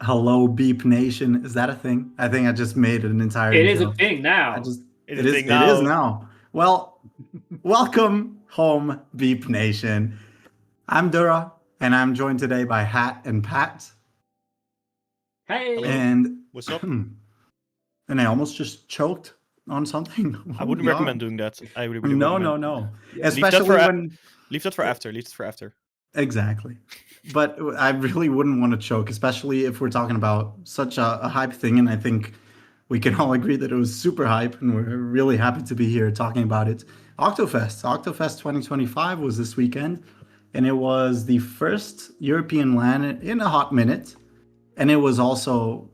Hello, Beep Nation. Is that a thing? I think I just made an entire It is a intro. thing I now. just It's it a is thing it is now. now. Well, welcome home, Beep Nation. I'm Dura, and I'm joined today by Hat and Pat. Hey. Hello. And What's up? and I almost just choked on something. I Oh wouldn't my recommend God. doing that. I really No, recommend. no. Yeah. Especially when Leave that for after. Leave that for after. exactly. But I really wouldn't want to choke, especially if we're talking about such a hype thing. And I think we can all agree that it was super hype, and we're really happy to be here talking about it. Oktofest 2025 was this weekend, and it was the first European LAN in a hot minute. And it was also,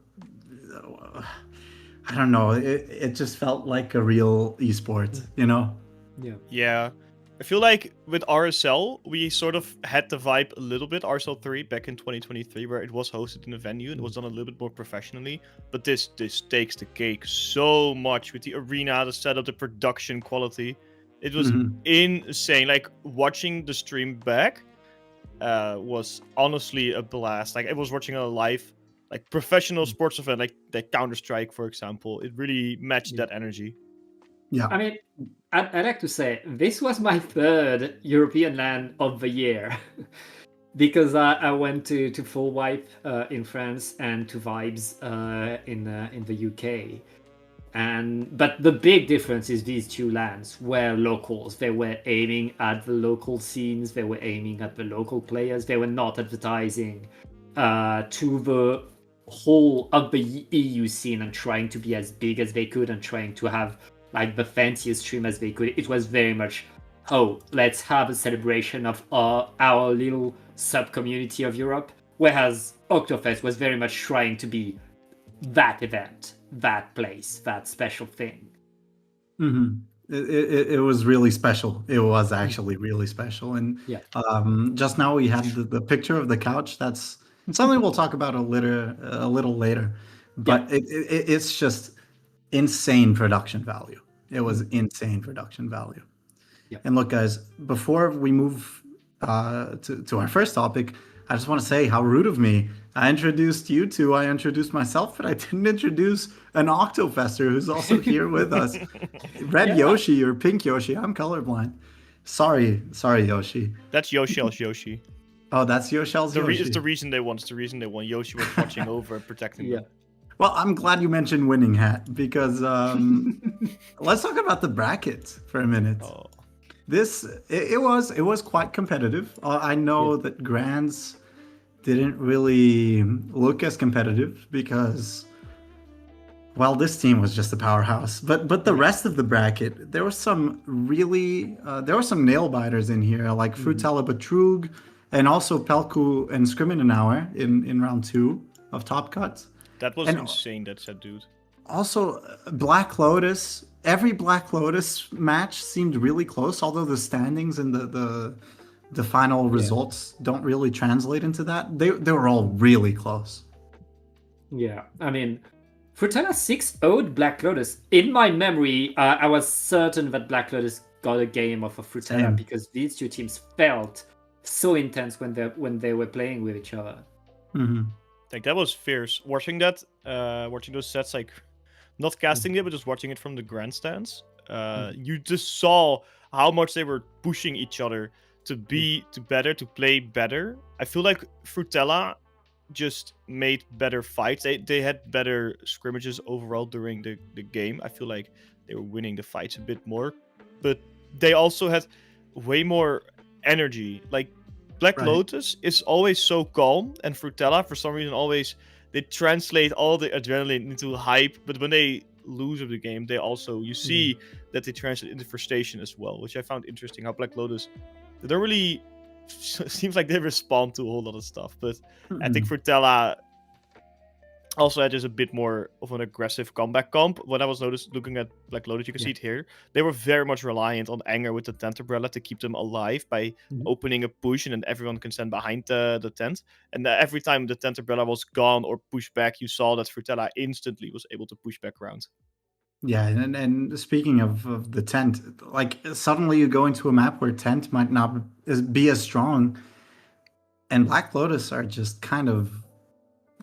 I don't know, it just felt like a real esport, you know? Yeah. I feel like with RSL, we sort of had the vibe a little bit, RSL 3 back in 2023, where it was hosted in a venue and it was done a little bit more professionally. But this takes the cake so much with the arena, the setup, the production quality. It was insane. Like, watching the stream back was honestly a blast. Like, I was watching a live, like, professional sports event, like Counter-Strike, for example. It really matched that energy. Yeah. I mean, I'd like to say this was my third European LAN of the year because I went to Full Wipe in France and to Vibes in the UK. But the big difference is these two LANs were locals. They were aiming at the local scenes. They were aiming at the local players. They were not advertising to the whole of the EU scene and trying to be as big as they could and trying to have like the fanciest stream as they could. It was very much, oh, let's have a celebration of our little sub community of Europe. Whereas Oktofest was very much trying to be that event, that place, that special thing. It was really special. It was actually really special. And Yeah. just now we had the picture of the couch. That's something we'll talk about a little later. But it's just insane production value. It was insane production value. Yeah. And look, guys, before we move to our first topic, I just want to say how rude of me. I introduced you two, I introduced myself, but I didn't introduce an Octofester who's also here with us. Red Yoshi or Pink Yoshi. I'm colorblind. Sorry, Yoshi. That's Yoshiel's Yoshi. Oh, that's Yoshiel's Yoshi. It's the reason they won. It's the reason they won. Yoshi was watching over and protecting them. Well, I'm glad you mentioned winning hat because let's talk about the bracket for a minute. Oh. It was quite competitive. I know that Grands didn't really look as competitive because, well, this team was just a powerhouse. But the rest of the bracket, there were some really there were some nail biters in here, like Frutella Betrug, and also Pelku and Scriminanauer in round 2 of Top Cuts. That was insane, that said dude. Also, Black Lotus. Every Black Lotus match seemed really close, although the standings and the final results don't really translate into that. They were all really close. Yeah, I mean, Frutella 6-0'd Black Lotus. In my memory, I was certain that Black Lotus got a game off of Frutella because these two teams felt so intense when they were playing with each other. Like, that was fierce. Watching that, watching those sets, like, not casting it, but just watching it from the grandstands. You just saw how much they were pushing each other to be to play better. I feel like Frutella just made better fights. They had better scrimmages overall during the game. I feel like they were winning the fights a bit more. But they also had way more energy. Like, Black Lotus is always so calm, and Frutella, for some reason, always they translate all the adrenaline into hype. But when they lose of the game, they also you see that they translate into frustration as well, which I found interesting. How Black Lotus, they don't really seems like they respond to a whole lot of stuff. But I think Frutella also had just a bit more of an aggressive comeback comp. What I was looking at Black Lotus, you can see it here. They were very much reliant on Anger with the tent umbrella to keep them alive by opening a push, and then everyone can stand behind the tent. And every time the tent umbrella was gone or pushed back, you saw that Frutella instantly was able to push back around. Yeah, and speaking of the tent, like suddenly you go into a map where tent might not be as strong, and Black Lotus are just kind of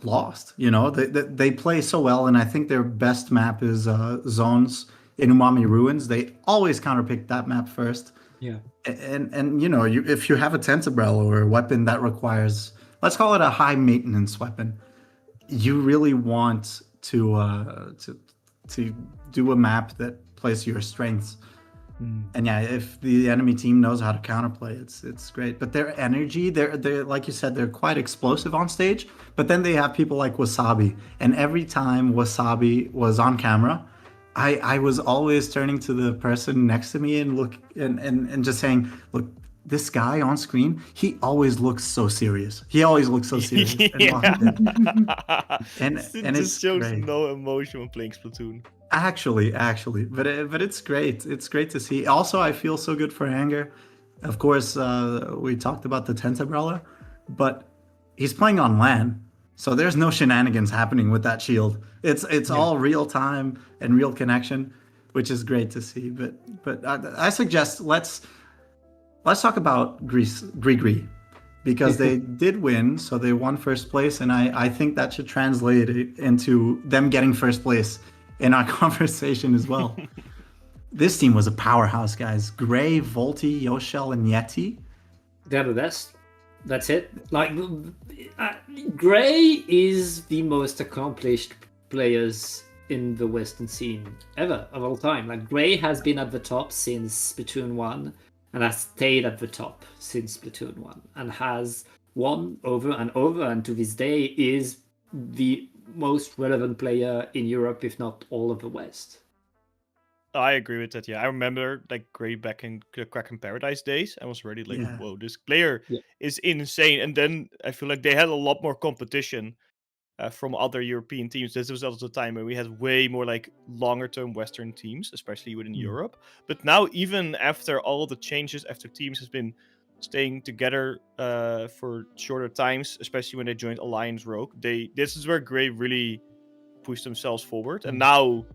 lost. You know, they play so well, and I think their best map is Zones in Umami Ruins. They always counterpick that map first. Yeah. And you know, if you have a Tensabrel or a weapon that requires, let's call it a high maintenance weapon, you really want to do a map that plays to your strengths. And yeah, if the enemy team knows how to counterplay, it's great. But their energy, they're like you said, they're quite explosive on stage. But then they have people like Wasabi, and every time Wasabi was on camera, I was always turning to the person next to me and look and just saying, look, this guy on screen, he always looks so serious. He always looks so serious. And It it's just shows great. no emotion when playing Splatoon. Actually, but it's great. It's great to see. Also, I feel so good for Hanger. Of course, we talked about the Tensabrella, but he's playing on LAN, so there's no shenanigans happening with that shield. It's all real time and real connection, which is great to see. But I suggest let's talk about Gree, because they did win, so they won first place, and I think that should translate into them getting first place in our conversation as well. This team was a powerhouse, guys. Gray, Volti, Yoshel, and Yeti. They're the best. That's it. Like, Gray is the most accomplished players in the Western scene ever, of all time. Like, Gray has been at the top since Splatoon 1 and has stayed at the top since Splatoon 1 and has won over and over, and to this day is the most relevant player in Europe, if not all of the West. I agree with that. Yeah, I remember like Gray back in Kraken Paradise days. I was already like, Yeah. whoa, this player Yeah. is insane. And then I feel like they had a lot more competition from other European teams. This was also the time when we had way more like longer term Western teams, especially within Europe. But now, even after all the changes, after teams has been staying together for shorter times, especially when they joined Alliance Rogue, this is where Gray really pushed themselves forward. And now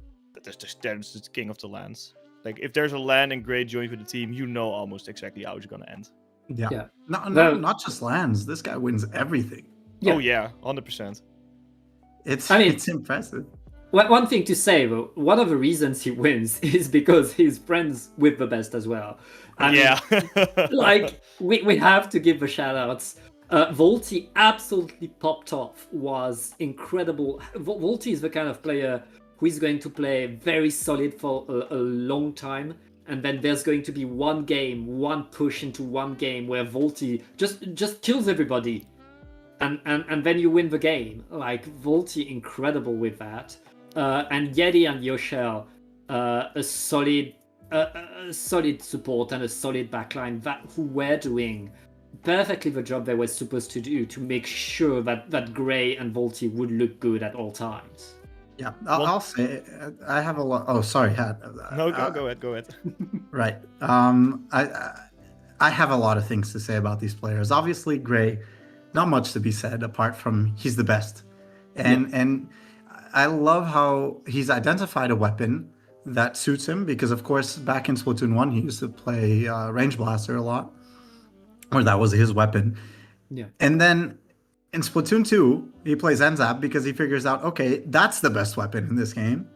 there's the king of the lands. Like, if there's a LAN and Gray joins with the team, you know almost exactly how it's gonna end. Yeah. Well- Not just lands. This guy wins everything. Yeah. Oh yeah, 100%. It's I mean- it's impressive. One thing to say, though, one of the reasons he wins is because he's friends with the best as well. I mean, Yeah. like, we have to give the shout outs. Volti absolutely popped off, was incredible. Volti is the kind of player who is going to play very solid for a long time, and then there's going to be one push into one game where Volti just kills everybody, and then you win the game. Like, Volti, incredible with that. And Yeti and Yoshel, a solid support and a solid backline who were doing perfectly the job they were supposed to do to make sure that Gray and Volti would look good at all times. Yeah, I'll say I have a lot. Oh, sorry, Hat. No, go ahead. Right. I have a lot of things to say about these players. Obviously, Gray, not much to be said apart from he's the best, and I love how he's identified a weapon that suits him, because of course back in Splatoon 1 he used to play Range Blaster a lot, or that was his weapon. Yeah. And then in Splatoon 2 he plays NZAP because he figures out, okay, that's the best weapon in this game.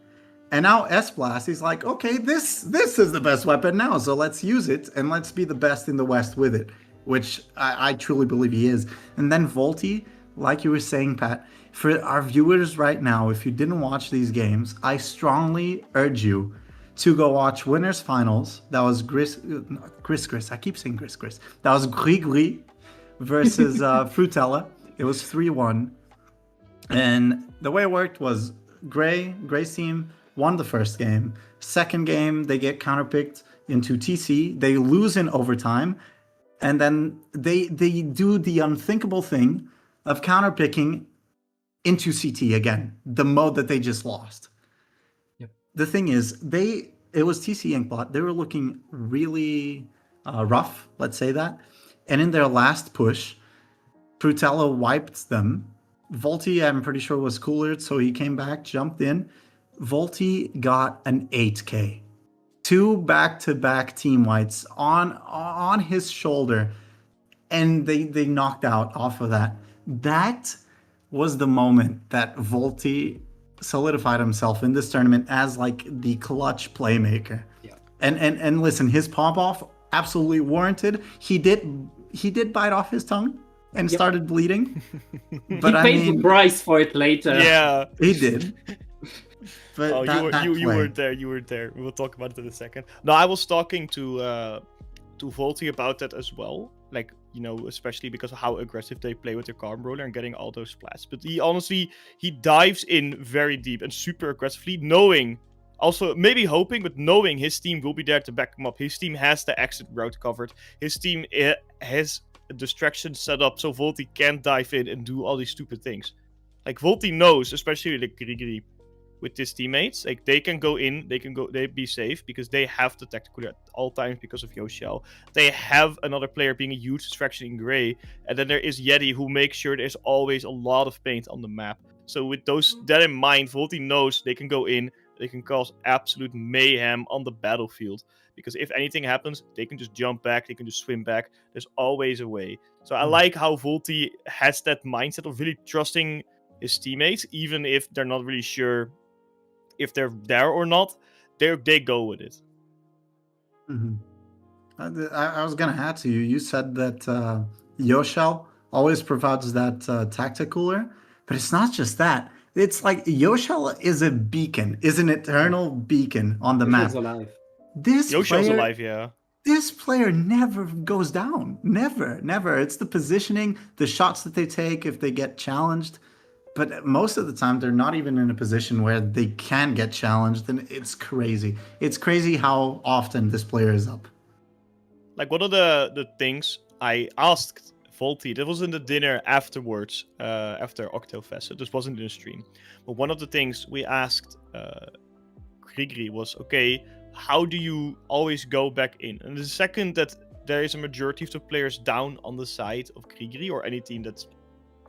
And now S-Blast, he's like, okay, this is the best weapon now, so let's use it and let's be the best in the West with it, which I truly believe he is. And then Volti, like you were saying, Pat, for our viewers right now, if you didn't watch these games, I strongly urge you to go watch Winners Finals. That was Gris. I keep saying Gris. That was Gris versus Frutella. It was 3-1. And the way it worked was Gray's team won the first game. Second game, they get counterpicked into TC. They lose in overtime. And then they do the unthinkable thing of counterpicking into CT again, the mode that they just lost. Yep. The thing is, it was TC Inkblot. They were looking really rough, let's say that. And in their last push, Frutella wiped them. Volti, I'm pretty sure, was cooler, so he came back, jumped in. Volti got an 8K. 2 back-to-back team whites on his shoulder, and they knocked out off of that. That was the moment that Volti solidified himself in this tournament as like the clutch playmaker. Yeah. And listen, his pop off absolutely warranted. He did bite off his tongue and Yep. started bleeding. He But I paid the mean, price for it later. Yeah. he did. But Oh, you weren't there. You weren't there. We will talk about it in a second. No, I was talking to Volti about that as well. Like, you know, especially because of how aggressive they play with their Karm roller and getting all those splats. But he dives in very deep and super aggressively, knowing, also maybe hoping, but knowing his team will be there to back him up. His team has the exit route covered. His team has a distraction set up so Volti can't dive in and do all these stupid things. Like, Volti knows, especially like Grigri, with his teammates, like they can go in, they be safe because they have the tactical at all times because of Yoshel. They have another player being a huge distraction in Grey, and then there is Yeti who makes sure there's always a lot of paint on the map. So with that in mind, Volti knows they can go in, they can cause absolute mayhem on the battlefield. Because if anything happens, they can just jump back, they can just swim back. There's always a way. So I like how Volti has that mindset of really trusting his teammates, even if they're not really sure if they're there or not, they go with it. Mm-hmm. I was gonna add to you. You said that Yoshel always provides that tactic cooler, but it's not just that. It's like Yoshel is a beacon, is an eternal beacon on the map. Alive. Yoshel's alive, yeah. This player never goes down. Never. It's the positioning, the shots that they take if they get challenged. But most of the time, they're not even in a position where they can get challenged, and it's crazy. It's crazy how often this player is up. Like, one of the things I asked Volti, that was in the dinner afterwards, after Oktofest, so this wasn't in the stream. But one of the things we asked Grigri was, okay, how do you always go back in? And the second that there is a majority of the players down on the side of Grigri, or any team that's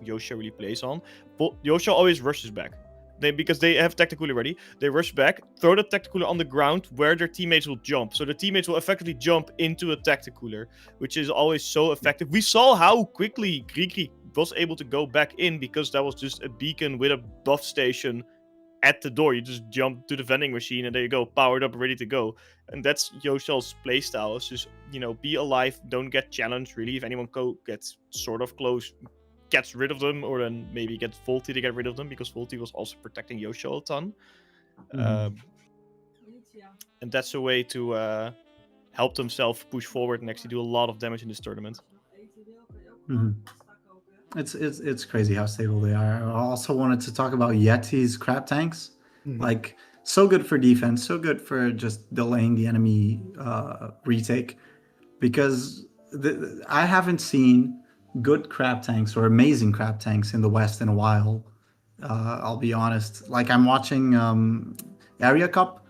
Yoshel really plays on, but Yoshel always rushes back. Because they have tactical already, they rush back, throw the tactical on the ground where their teammates will jump. So the teammates will effectively jump into a tactical, which is always so effective. We saw how quickly Grigri was able to go back in because that was just a beacon with a buff station at the door. You just jump to the vending machine and there you go, powered up, ready to go. And that's Yoshel's playstyle. It's just, you know, be alive, don't get challenged really. If anyone gets sort of close, gets rid of them, or then maybe get Volti to get rid of them, because Volti was also protecting Yoshel a ton. And that's a way to help themselves push forward and actually do a lot of damage in this tournament. It's crazy how stable they are. I also wanted to talk about Yeti's crab tanks. Like, so good for defense, so good for just delaying the enemy retake, because I haven't seen good crab tanks or amazing crab tanks in the West in a while. I'll be honest. Like, I'm watching Area Cup,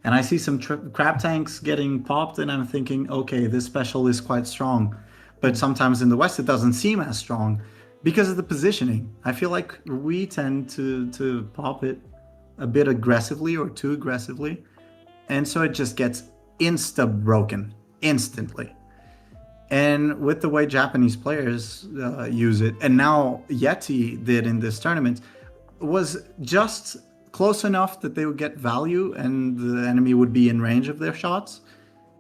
and I see some crab tanks getting popped, and I'm thinking, okay, this special is quite strong. But sometimes in the West, it doesn't seem as strong because of the positioning. I feel like we tend to pop it a bit aggressively or too aggressively, and so it just gets insta-broken instantly. And with the way Japanese players use it, and now Yeti did in this tournament, was just close enough that they would get value and the enemy would be in range of their shots,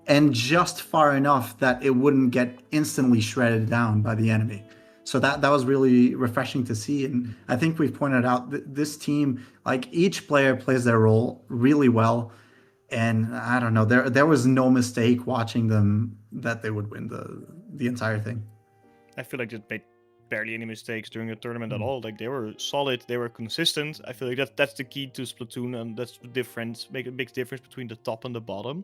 and just far enough that it wouldn't get instantly shredded down by the enemy. So that was really refreshing to see. And I think we've pointed out that this team, like, each player plays their role really well. And I don't know, there was no mistake watching them that they would win the entire thing. I feel like they made barely any mistakes during the tournament at all. Like, they were solid, they were consistent. I feel like that's the key to Splatoon, and that's the difference, make a big difference between the top and the bottom.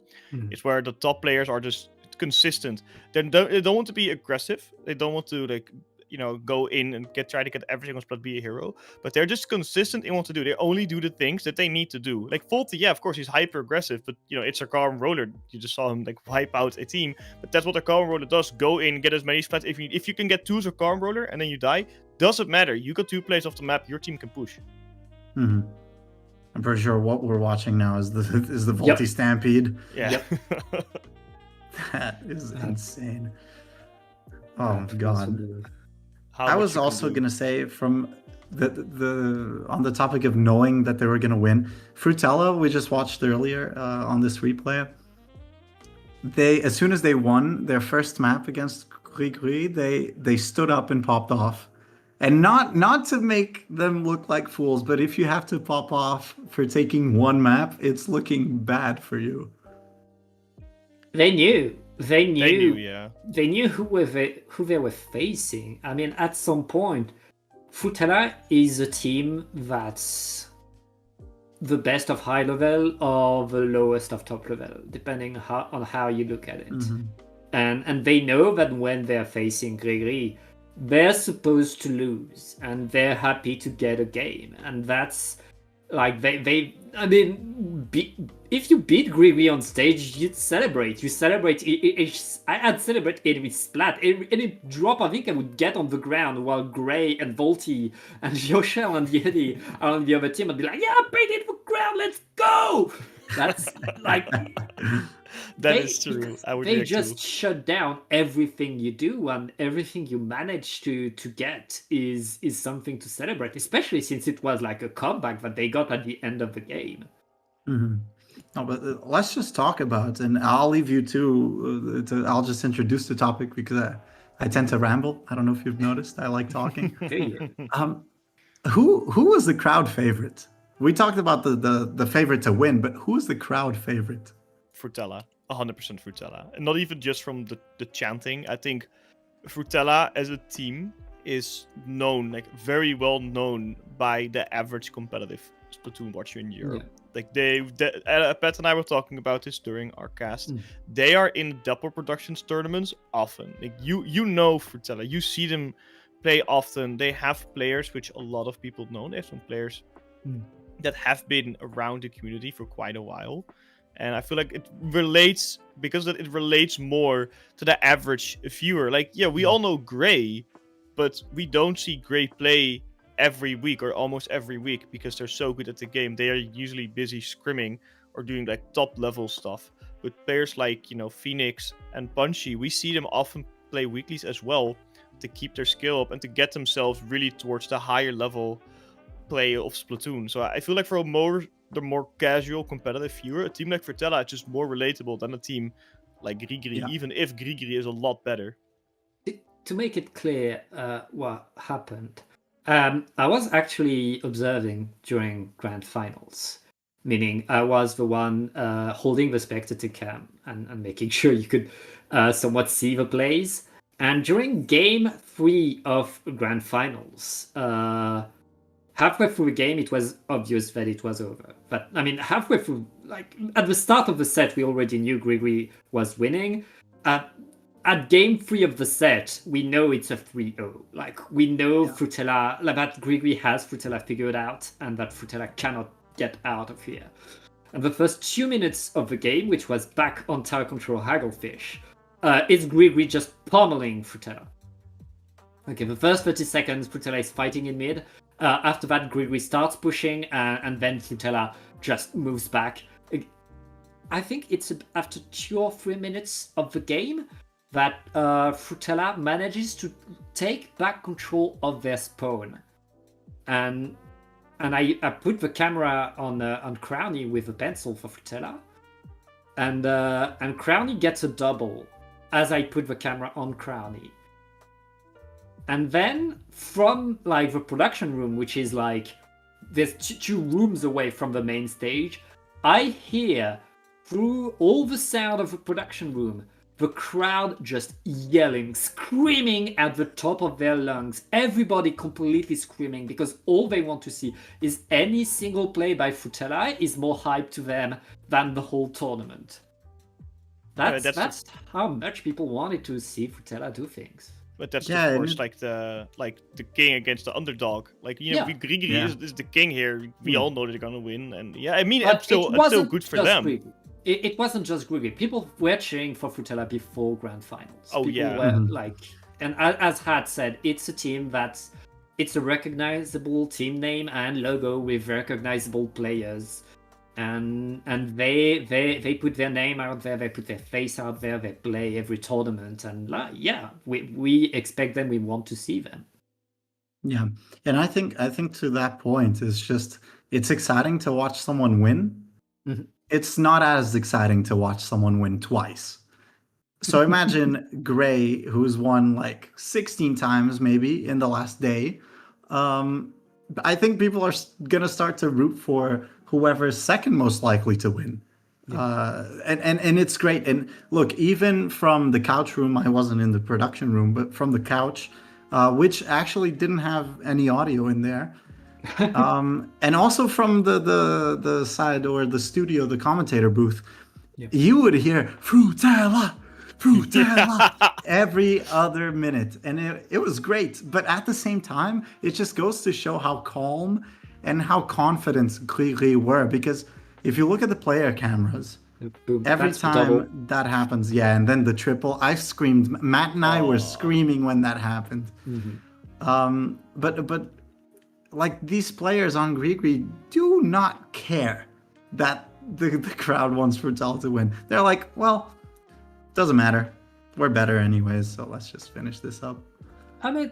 It's where the top players are just consistent. They don't want to be aggressive. They don't want to, like, you know, go in and try to get everything on Splat, be a hero, but they're just consistent in what to do. They only do the things that they need to do. Like Volti, yeah, of course he's hyper aggressive, but you know, it's a Karm roller. You just saw him like wipe out a team, but that's what a Karm roller does. Go in, get as many splats. If you can get two as a Karm roller and then you die, doesn't matter. You got two players off the map, your team can push. I'm pretty sure what we're watching now is the Volti Stampede. Yeah. That is insane. Oh my god. how I much was you can also do. gonna say from the on the topic of knowing that they were gonna win, Frutella, we just watched earlier on this replay. They, as soon as they won their first map against Grigri, they stood up and popped off. And not to make them look like fools, but if you have to pop off for taking one map, it's looking bad for you. They knew. They They knew, knew. yeah. They knew who they were facing. I mean, at some point, Frutella is a team that's the best of high level or the lowest of top level, depending on how you look at it. And they know that when they're facing Gregory, they're supposed to lose, and they're happy to get a game, and that's like I mean, if you beat Gregory on stage, you'd celebrate. You celebrate. I'd celebrate it with Splat. Any drop of ink I would get on the ground while Gray and Volty and Yoshel and Yeti are on the other team, I'd be like, yeah, I paid it for ground. Let's go. That's like. That is true. I would They react just too. shut down everything you do, and everything you manage to get is something to celebrate, especially since it was like a comeback that they got at the end of the game. No, but let's just talk about, and I'll leave you I'll just introduce the topic because I tend to ramble. I don't know if you've noticed. I like talking. Who was the crowd favorite? We talked about the favorite to win, but who was the crowd favorite? Frutella, 100% Frutella, and not even just from the chanting. I think Frutella as a team is known, like very well known by the average competitive Splatoon watcher in Europe. Yeah. Like Pat and I were talking about this during our cast. They are in double productions tournaments often. Like you know Frutella, you see them play often. They have players which a lot of people know. They have some players that have been around the community for quite a while. And I feel like it relates, because it relates more to the average viewer. Like, yeah, we all know Gray, but we don't see Gray play every week or almost every week because they're so good at the game. They are usually busy scrimming or doing like top level stuff. But players like, Phoenix and Punchy, we see them often play weeklies as well to keep their skill up and to get themselves really towards the higher level play of Splatoon. So I feel like for the more casual competitive viewer, a team like Frutella is just more relatable than a team like Grigri, even if Grigri is a lot better. To make it clear what happened, I was actually observing during Grand Finals, meaning I was the one holding the spectator cam and making sure you could somewhat see the plays. And during Game 3 of Grand Finals, halfway through the game, it was obvious that it was over. But, I mean, halfway through, like, at the start of the set, we already knew Grigri was winning. At Game 3 of the set, we know it's a 3-0. Like, we know Frutella, like, that Grigri has Frutella figured out, and that Frutella cannot get out of here. And the first 2 minutes of the game, which was back on Tower Control Hagglefish, is Grigri just pummeling Frutella. Okay, the first 30 seconds, Frutella is fighting in mid. After that, Grigri starts pushing, and then Frutella just moves back. I think it's after 2 or 3 minutes of the game that Frutella manages to take back control of their spawn. And I put the camera on Crowny with a pencil for Frutella. And Crowny gets a double as I put the camera on Crowny. And then from like the production room, which is like there's 2 rooms away from the main stage, I hear through all the sound of the production room the crowd just yelling, screaming at the top of their lungs. Everybody completely screaming because all they want to see is any single play by Frutella is more hype to them than the whole tournament. That's how much people wanted to see Frutella do things. But that's of course like the king against the underdog. Like Grigri is the king here. We all know they're gonna win, and I mean it's still good for them. It wasn't just Grigri. People were cheering for Frutella before Grand Finals. Oh People were like, and as Hat said, it's a team it's a recognizable team name and logo with recognizable players. And they put their name out there, they put their face out there, they play every tournament, and we expect them, we want to see them. Yeah, and I think to that point, it's exciting to watch someone win. Mhm. It's not as exciting to watch someone win twice. So imagine Gray, who's won like 16 times maybe in the last day. Um, I think people are gonna start to root for whoever's second most likely to win. Yeah. And it's great. And look, even from the couch room, I wasn't in the production room, but from the couch, which actually didn't have any audio in there. And also from the side or the studio, the commentator booth, Yeah. you would hear Frutella, Frutella Yeah. every other minute. And it was great. But at the same time, it just goes to show how calm and how confident Gris were. Because if you look at the player cameras, Boom. every That's the double. time that happens, yeah, and then the triple, I screamed. Matt and I were screaming when that happened. But like these players on Grigri do not care that the crowd wants Frutal to win. They're like, well, doesn't matter. We're better anyways, so let's just finish this up. I mean,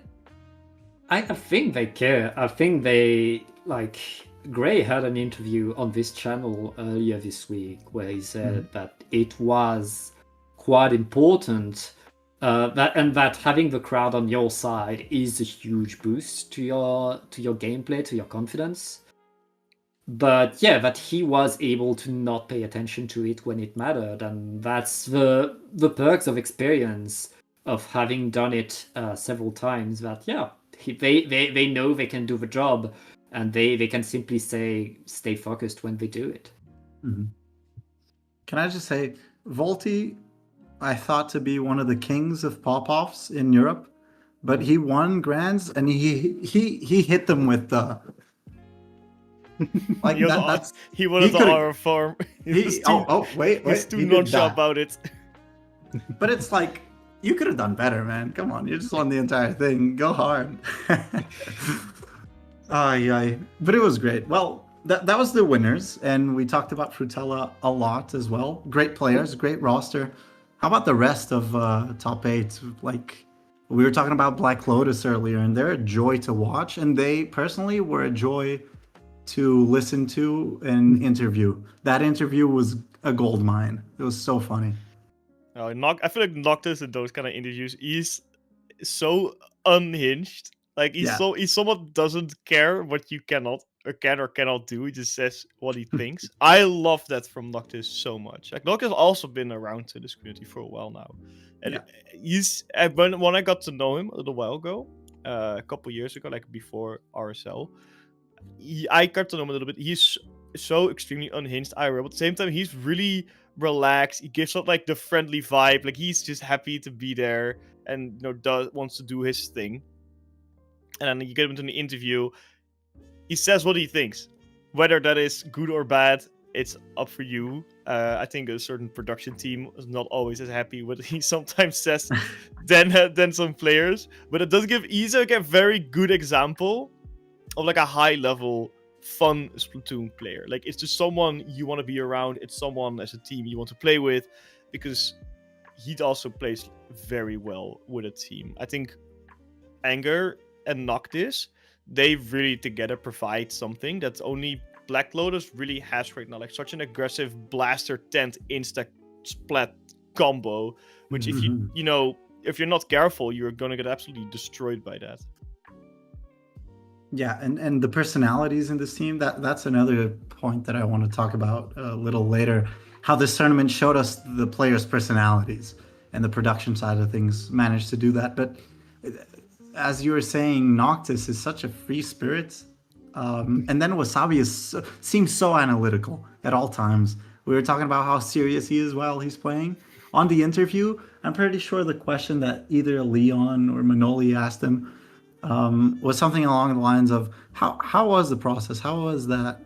I think they care. I think they like. Gray had an interview on this channel earlier this week where he said that it was quite important that having the crowd on your side is a huge boost to your gameplay, to your confidence. But yeah, that he was able to not pay attention to it when it mattered, and that's the perks of experience of having done it several times. That yeah, they know they can do the job. And they can simply stay focused when they do it. Mm-hmm. Can I just say, Volti, I thought to be one of the kings of pop-offs in Europe, but he won grands and he hit them with the like he wanted the horror form. Wait, he's too nonchalant about it. But it's like you could have done better, man. Come on, you just won the entire thing. Go hard. But it was great. Well, that was the winners, and we talked about Frutella a lot as well. Great players, great roster. How about the rest of top 8? Like we were talking about Black Lotus earlier, and they're a joy to watch, and they personally were a joy to listen to and interview. That interview was a gold mine. It was so funny. I feel like Noctis in those kind of interviews, he's so unhinged. Like he's someone doesn't care what you can or cannot do. He just says what he thinks. I love that from Noctis so much. Like Noctis has also been around in this community for a while now, and he's when I got to know him a little while ago, a couple years ago, like before RSL, I got to know him a little bit. He's so extremely unhinged IRL, but at the same time, he's really relaxed. He gives up like the friendly vibe. Like he's just happy to be there and wants to do his thing. And then you get him into the interview. He says what he thinks. Whether that is good or bad, it's up for you. I think a certain production team is not always as happy with what he sometimes says than some players. But it does give Isaac a very good example of like a high level, fun Splatoon player. Like it's just someone you want to be around. It's someone as a team you want to play with, because he also plays very well with a team. I think Anger and Noctis, they really together provide something that only Black Lotus really has right now, like such an aggressive blaster tent insta splat combo, which if if you're not careful, you're gonna get absolutely destroyed by that. Yeah, and the personalities in this team, that's another point that I want to talk about a little later. How this tournament showed us the players' personalities, and the production side of things managed to do that. But as you were saying, Noctis is such a free spirit. And then Wasabi seems so analytical at all times. We were talking about how serious he is while he's playing. On the interview, I'm pretty sure the question that either Leon or Manoli asked him was something along the lines of, how was the process? How was that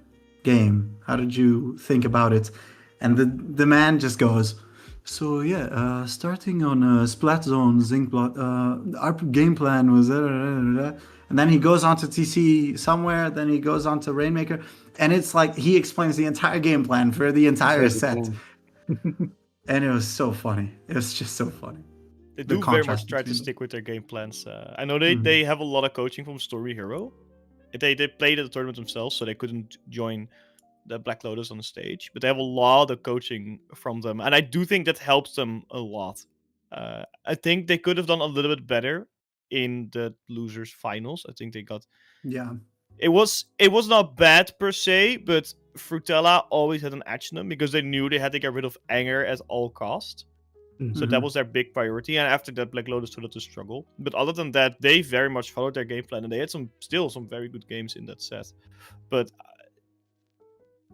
game? How did you think about it? And the man just goes, so yeah, starting on Splat Zone, Zinkblot, our game plan was and then he goes on to TC somewhere, then he goes on to Rainmaker, and it's like he explains the entire game plan for the entire set. And it was so funny. It was just so funny. They The do very much contrast try to between them. stick with their game plans. I know they have a lot of coaching from Story Hero. They played at the tournament themselves, so they couldn't join the Black Lotus on the stage. But they have a lot of coaching from them, and I do think that helps them a lot. I think they could have done a little bit better in the losers finals. I think they got. Yeah. It was not bad per se, but Frutella always had an edge on them because they knew they had to get rid of Anger at all cost. So that was their big priority, and after that, Black Lotus started to struggle. But other than that, they very much followed their game plan, and they had still some very good games in that set. But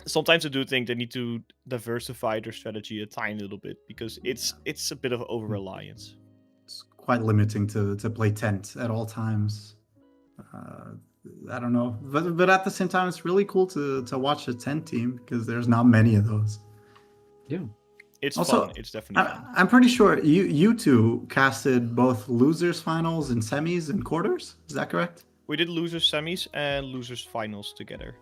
sometimes I do think they need to diversify their strategy a tiny little bit because it's a bit of over reliance. It's quite limiting to play tent at all times. I don't know, but at the same time, it's really cool to watch a tent team because there's not many of those. Yeah. It's Also, fun. It's definitely fun. I'm pretty sure you two casted both losers finals and semis and quarters. Is that correct? We did losers semis and losers finals together.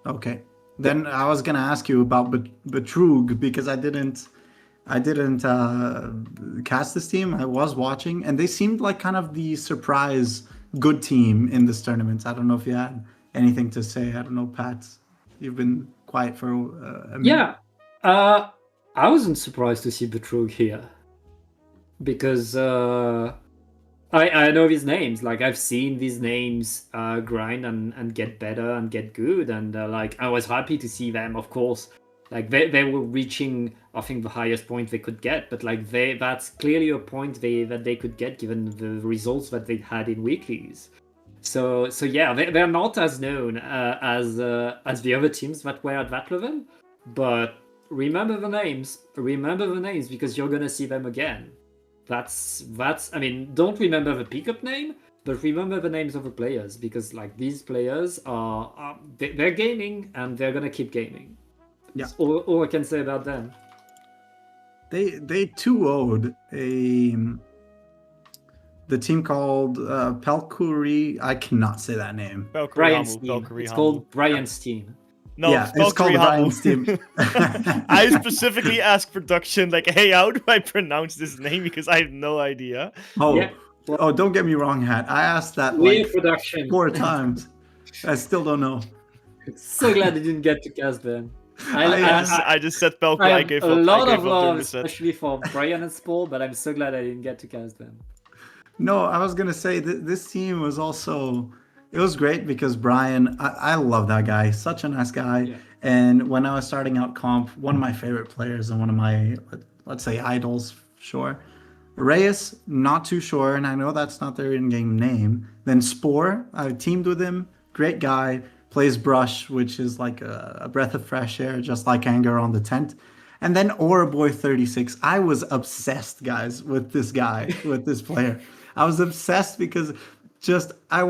Okay. Then I was gonna ask you about Betrug because I didn't cast this team. I was watching, and they seemed like kind of the surprise good team in this tournament. I don't know if you had anything to say. I don't know, Pat. You've been quiet for a minute. Yeah. I wasn't surprised to see Betrug here because I know these names. Like I've seen these names grind and get better and get good, and like I was happy to see them. Of course, like they were reaching, I think, the highest point they could get, but like that's clearly a point that they could get given the results that they had in weeklies. So yeah, they're not as known as the other teams that were at that level, but remember the names because you're gonna see them again. That's I mean, don't remember the pickup name, but remember the names of the players because like these players they're gaming and they're gonna keep gaming. Yeah. That's all I can say about them. They 2-0'd the team called Pelkuri. I cannot say that name. Brian's team. It's called Brian's team. No, yeah, it's called Brian's team. I specifically asked production, like, hey, how do I pronounce this name? Because I have no idea. Oh, Yeah. oh, don't get me wrong, Hat. I asked that Weird like production. 4 times. I still don't know. So glad I didn't get to cast them. I just said Pelko. I I have gave a up. lot I of gave up love, during the set. especially for Brian and Spore, but I'm so glad I didn't get to cast them. No, I was gonna say this team was also. It was great because Brian, I love that guy. Such a nice guy. Yeah. And when I was starting out comp, one of my favorite players and one of my, let's say, idols, sure. Reyes, not too sure, and I know that's not their in-game name. Then Spore, I teamed with him. Great guy. Plays Brush, which is like a breath of fresh air, just like Anger on the tent. And then Auraboy36. I was obsessed, guys, with this guy, with this player. I was obsessed because I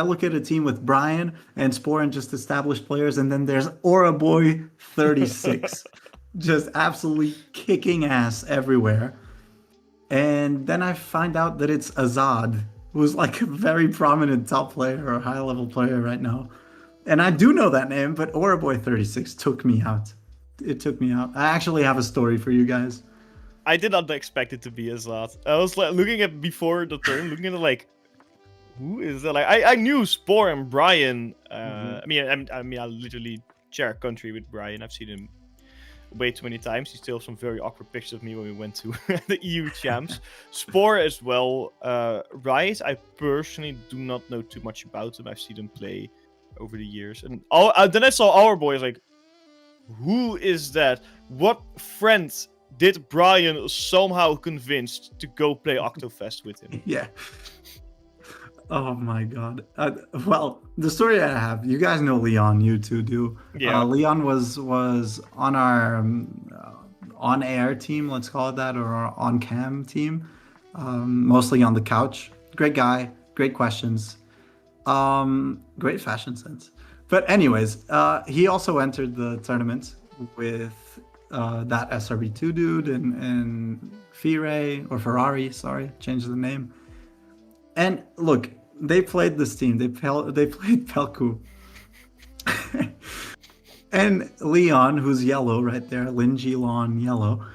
look at a team with Brian and Spore and just established players, and then there's Auraboy36 just absolutely kicking ass everywhere. And then I find out that it's Azad, who's like a very prominent top player or high level player right now. And I do know that name, but Auraboy36 took me out. It took me out. I actually have a story for you guys. I did not expect it to be Azad. I was like looking at before the turn, looking at it like, who is that? Like I knew Spore and Brian. I mean, I literally share a country with Brian. I've seen him way too many times. He still have some very awkward pictures of me when we went to the EU champs. Spore as well. Rise, I personally do not know too much about him. I've seen him play over the years, and then I saw our boys. Like, who is that? What friend did Brian somehow convinced to go play Oktofest with him? Yeah. Oh my god. Well, the story I have, you guys know Leon, you two do. Yeah. Leon was on our on-air team, let's call it that, or our on-cam team, mostly on the couch. Great guy, great questions, great fashion sense. But anyways, he also entered the tournament with that SRB2 dude and Ferrari, sorry, changed the name. And look, they played this team. They played Pelku. And Leon, who's yellow right there, Lin Jilon yellow,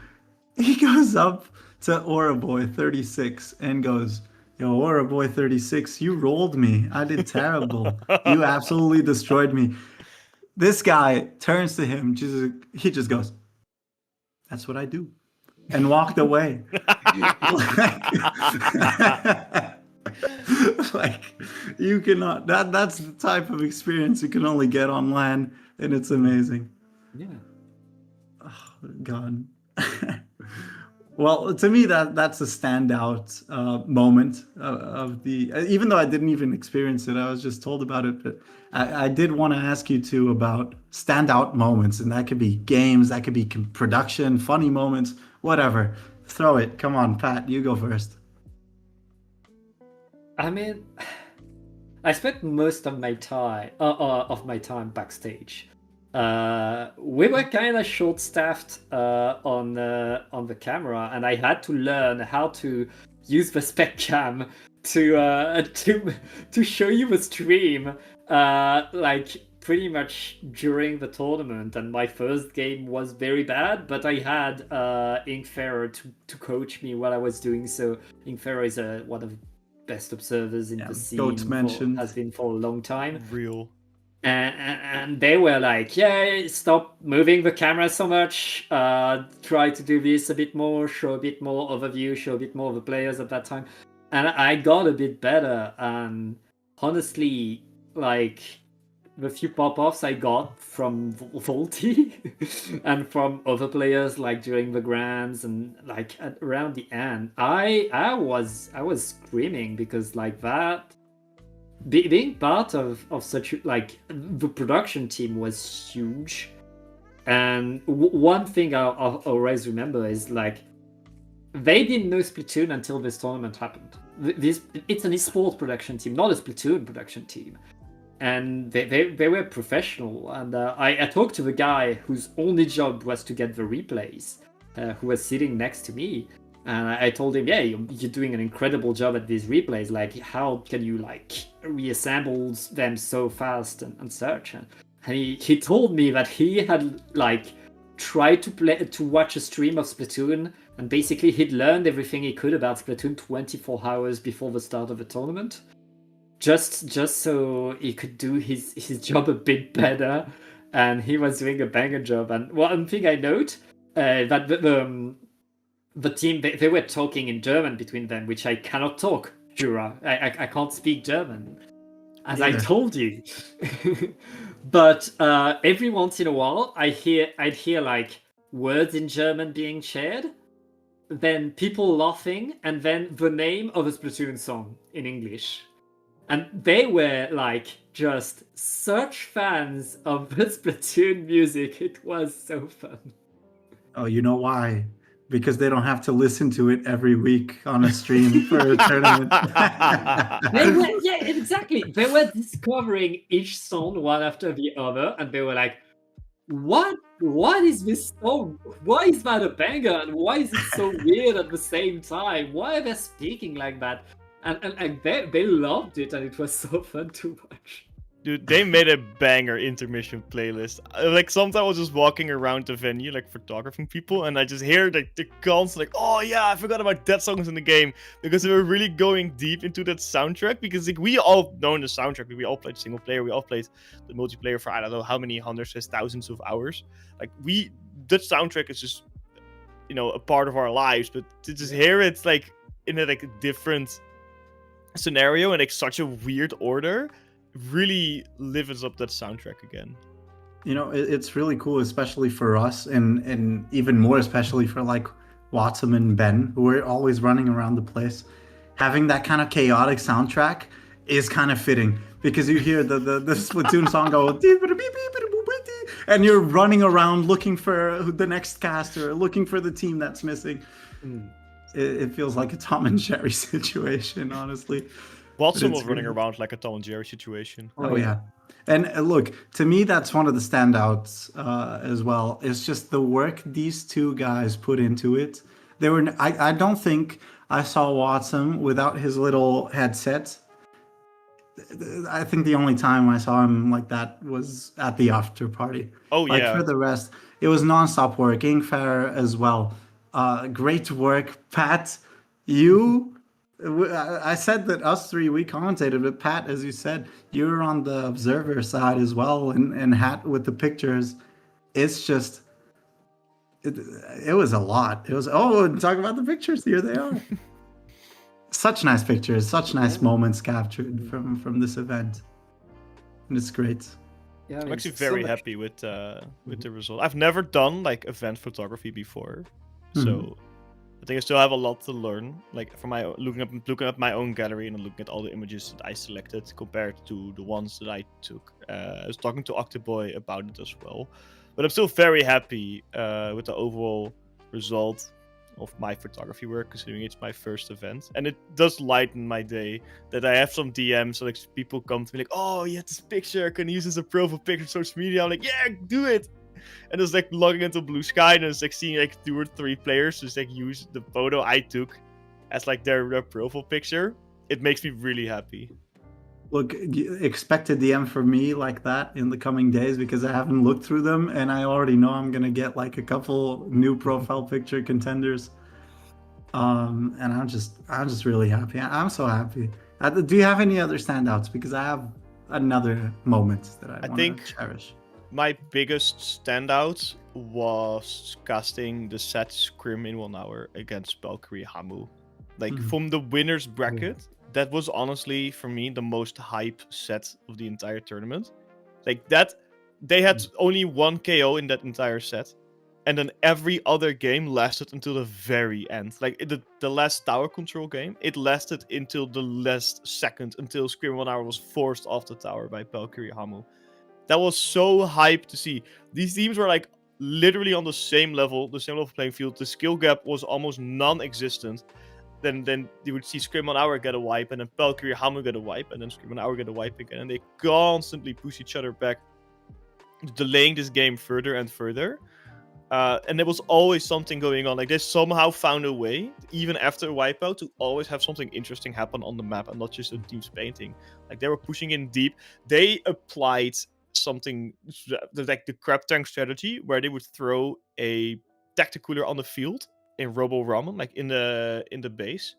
he goes up to Auraboy36 and goes, "Yo, Auraboy36, you rolled me. I did terrible. You absolutely destroyed me." This guy turns to him, he just goes, "That's what I do," and walked away. Like, you cannot, that's the type of experience you can only get on LAN, and it's amazing. Yeah. Oh, God. Well, to me, that's a standout moment of the. Even though I didn't even experience it, I was just told about it. But I did want to ask you too about standout moments, and that could be games, that could be production, funny moments, whatever. Throw it. Come on, Pat, you go first. I mean, I spent most of my time backstage. We were kind of short-staffed on the camera, and I had to learn how to use the spec cam to show you the stream, like pretty much during the tournament. And my first game was very bad, but I had Inkfarer to coach me while I was doing so. Inkfarer is one of the best observers in the scene, has been for a long time. Real. And they were like, "Yeah, stop moving the camera so much. Try to do this a bit more. Show a bit more overview. Show a bit more of the players at that time." And I got a bit better. And honestly, like the few pop-offs I got from Volty and from other players, like during the grands and like around the end, I was screaming because like that. Being part of such, like, the production team was huge. And one thing I'll always remember is like they didn't know Splatoon until this tournament happened. It's an esports production team, not a Splatoon production team, and they were professional. And I talked to the guy whose only job was to get the replays, who was sitting next to me. And I told him, "Yeah, you're doing an incredible job at these replays. Like, how can you like reassemble them so fast and such?" And he told me that he had like tried to watch a stream of Splatoon, and basically he'd learned everything he could about Splatoon 24 hours before the start of the tournament, just so he could do his job a bit better. And he was doing a banger job. And one thing I note that the team, they were talking in German between them, which I cannot talk, Dura. I can't speak German, as I told you. But every once in a while, I'd hear like words in German being shared, then people laughing, and then the name of a Splatoon song in English. And they were like just such fans of the Splatoon music. It was so fun. Oh, you know why? Because they don't have to listen to it every week on a stream for a tournament. Yeah, exactly. They were discovering each song one after the other, and they were like, What is this song? Why is that a banger? And why is it so weird at the same time? Why are they speaking like that?" And they loved it, and it was so fun to watch. Dude, they made a banger intermission playlist. Like, sometimes I was just walking around the venue, like, photographing people, and I just hear the constant, like, "Oh, yeah, I forgot about that songs in the game." Because they were really going deep into that soundtrack. Because, like, we all know the soundtrack. We all played single player. We all played the multiplayer for, I don't know how many hundreds, thousands of hours. Like, that soundtrack is just, a part of our lives. But to just hear it, like, in a, like, different scenario and, like, such a weird order really lives up that soundtrack again. It's really cool, especially for us, and even more especially for like Watson and Ben, who are always running around the place. Having that kind of chaotic soundtrack is kind of fitting, because you hear the Splatoon song go, and you're running around looking for the next caster, looking for the team that's missing. It feels like a Tom and Jerry situation, honestly. Watson was running around like a Tom and Jerry situation. Oh yeah. And look, to me, that's one of the standouts as well. It's just the work these two guys put into it. I don't think I saw Watson without his little headset. I think the only time I saw him like that was at the after party. Oh, yeah. For the rest, it was nonstop work. Fair as well. Great work, Pat. You. I said that us three we commentated, but Pat, as you said, you were on the observer side as well, and Hat with the pictures. It's just, it was a lot. It was talk about the pictures. Here they are. Such nice pictures, such nice moments captured from this event, and it's great. Yeah, I I'm mean, actually so very much- happy with the result. I've never done like event photography before, so I think I still have a lot to learn. Like from my looking at my own gallery and looking at all the images that I selected compared to the ones that I took. I was talking to Octoboy about it as well, but I'm still very happy with the overall result of my photography work, considering it's my first event, and it does lighten my day that I have some DMs, so like people come to me like, "Oh, you had this picture, can you use this as a profile picture on social media?" I'm like, "Yeah, do it." And it's like logging into Blue Sky, and it's like seeing like 2 or 3 players just like use the photo I took as like their profile picture. It makes me really happy. Look, expect a DM from me like that in the coming days because I haven't looked through them and I already know I'm gonna get like a couple new profile picture contenders. And I'm just really happy. I'm so happy. Do you have any other standouts? Because I have another moment that I want think- to cherish. My biggest standout was casting the set scrim in 1 hour against Valkyrie Hamu. Like from the winners bracket, that was honestly for me the most hype set of the entire tournament. Like that, they had only 1 KO in that entire set, and then every other game lasted until the very end. Like the last tower control game, it lasted until the last second until Scrim 1 hour was forced off the tower by Valkyrie Hamu. That was so hype to see. These teams were like literally on the same level playing field. The skill gap was almost non-existent. Then you would see Scrim 1 hour get a wipe, and then Valkyrie Hamu get a wipe, and then Scrim 1 hour get a wipe again, and they constantly push each other back, delaying this game further and further. And there was always something going on. Like they somehow found a way, even after a wipeout, to always have something interesting happen on the map and not just the team's painting. Like they were pushing in deep. They applied something like the crab tank strategy, where they would throw a tacticooler on the field in Robo Ramen, like in the base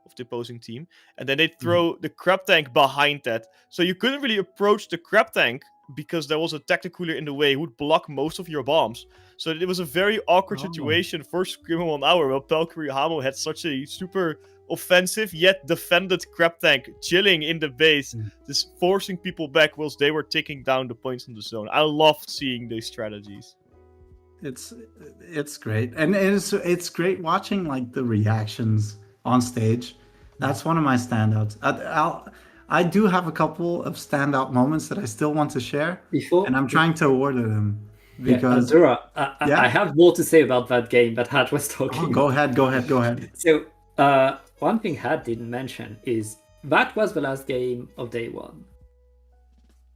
of the opposing team, and then they'd throw the crab tank behind that, so you couldn't really approach the crab tank because there was a tacticooler in the way who would block most of your bombs. So it was a very awkward situation for Scream 1 hour, where Valkyrie Hamu had such a super offensive yet defended crab tank chilling in the base, just forcing people back whilst they were taking down the points in the zone. I loved seeing these strategies. It's great, and it's great watching like the reactions on stage. That's one of my standouts. I do have a couple of standout moments that I still want to share, and I'm trying to order them because Dura, I have more to say about that game that Hat was talking. Go ahead. So one thing Hat didn't mention is that was the last game of day one.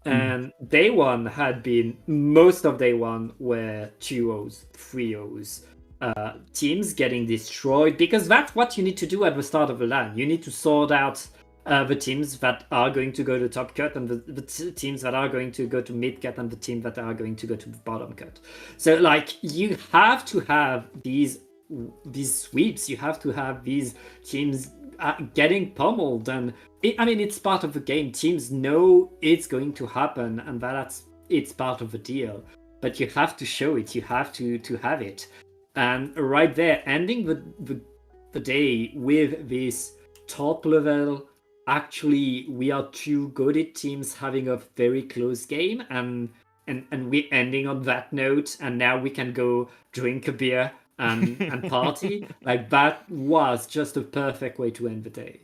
And day one had been, most of day one were 2-0s, 3-0s, teams getting destroyed, because that's what you need to do at the start of the LAN. You need to sort out the teams that are going to go to top cut, and the teams that are going to go to mid cut, and the teams that are going to go to bottom cut. So like you have to have these sweeps, you have to have these teams getting pummeled, and it's part of the game. Teams know it's going to happen, and it's part of the deal. But you have to show it. You have to have it. And right there, ending the day with this top level. Actually, we are two goated teams having a very close game, and we're ending on that note. And now we can go drink a beer and party. Like that was just a perfect way to end the day.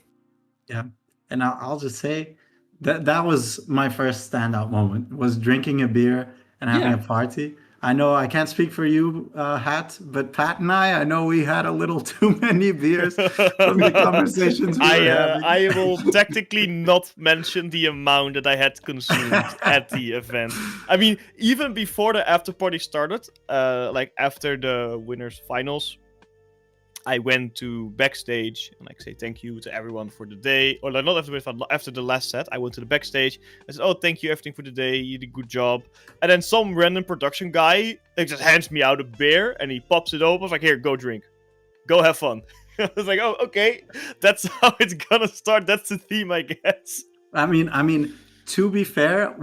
Yeah. And I'll just say that was my first standout moment, was drinking a beer and having a party. I know I can't speak for you, Hat, but Pat and I know we had a little too many beers from the conversations we were having. I will technically not mention the amount that I had consumed at the event. I mean, even before the after party started, like after the winners finals, I went to backstage and like say thank you to everyone for the day. Or like, not after the last set, I went to the backstage. I said, "Oh, thank you everything for the day. You did a good job." And then some random production guy like just hands me out a beer and he pops it open. I was like, "Here, go drink." go have fun. I was like, oh, okay, that's how it's gonna start. That's the theme, I guess. I mean, to be fair,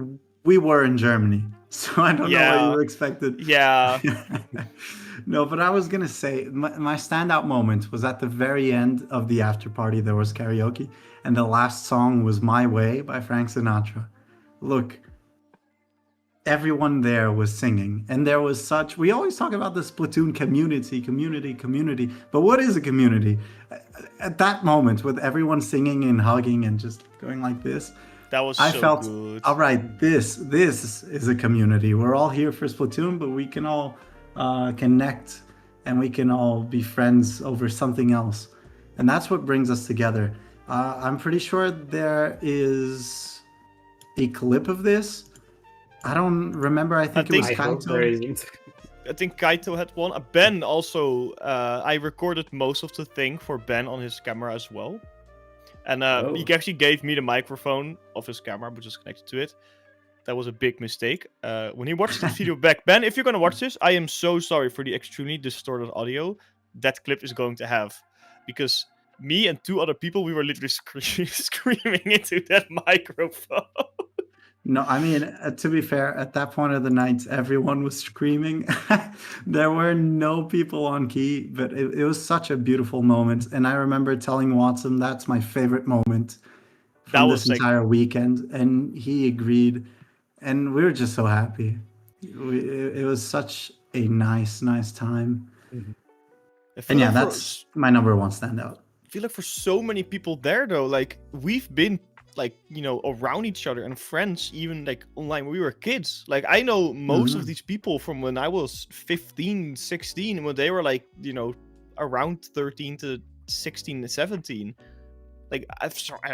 we were in Germany, so I don't know what you expected. Yeah. No, but I was gonna say my standout moment was at the very end of the after party. There was karaoke, and the last song was "My Way" by Frank Sinatra. Look, everyone there was singing, and there was such. We always talk about the Splatoon community, but what is a community? At that moment, with everyone singing and hugging and just going like this, that was I so felt, good. all right, this is a community. We're all here for Splatoon, but we can all connect and we can all be friends over something else. And that's what brings us together. I'm pretty sure there is a clip of this. I don't remember. I think it was Kaito. I think Kaito had one. Ben also, I recorded most of the thing for Ben on his camera as well. And he actually gave me the microphone of his camera, which is connected to it. That was a big mistake. When he watched this video back, Ben, if you're going to watch this, I am so sorry for the extremely distorted audio that clip is going to have. Because me and 2 other people, we were literally screaming into that microphone. No, I mean, to be fair, at that point of the night, everyone was screaming. There were no people on key, but it was such a beautiful moment. And I remember telling Watson that's my favorite moment from this entire weekend. And he agreed. And we were just so happy. It was such a nice time. Mm-hmm. And yeah, that's my number one standout. I feel like for so many people there, though, like, we've been like, you know, around each other and friends, even like online when we were kids. Like, I know most of these people from when I was 15, 16, when they were like, you know, around 13 to 16 to 17. Like, I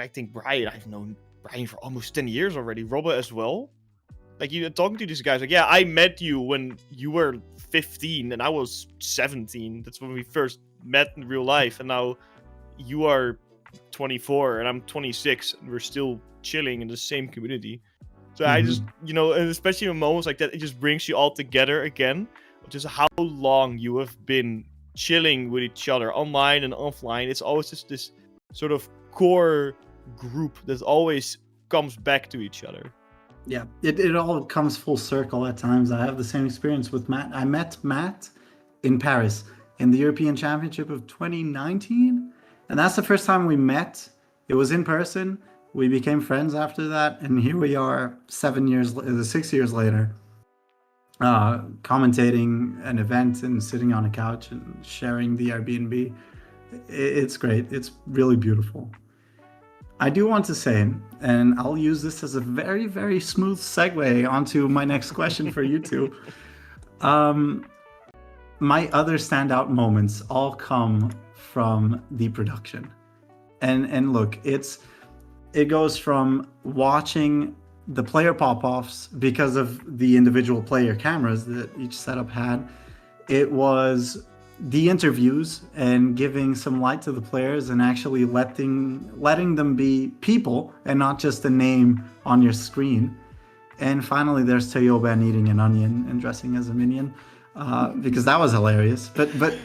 think Brian, I've known Brian for almost 10 years already. Robert as well. Like, you talking to these guys, like, yeah, I met you when you were 15 and I was 17. That's when we first met in real life. And now you are 24 and I'm 26 and we're still chilling in the same community. So I just, you know, and especially in moments like that, it just brings you all together again, which is how long you have been chilling with each other online and offline. It's always just this sort of core group that always comes back to each other. Yeah, it all comes full circle at times. I have the same experience with Matt. I met Matt in Paris in the European Championship of 2019. And that's the first time we met. It was in person. We became friends after that. And here we are 6 years later, commentating an event and sitting on a couch and sharing the Airbnb. It's great. It's really beautiful. I do want to say, and I'll use this as a very, very smooth segue onto my next question for you two. My other standout moments all come from the production. And look, it goes from watching the player pop-offs because of the individual player cameras that each setup had. It was the interviews and giving some light to the players and actually letting them be people and not just a name on your screen. And finally, there's Teoban eating an onion and dressing as a minion, because that was hilarious. But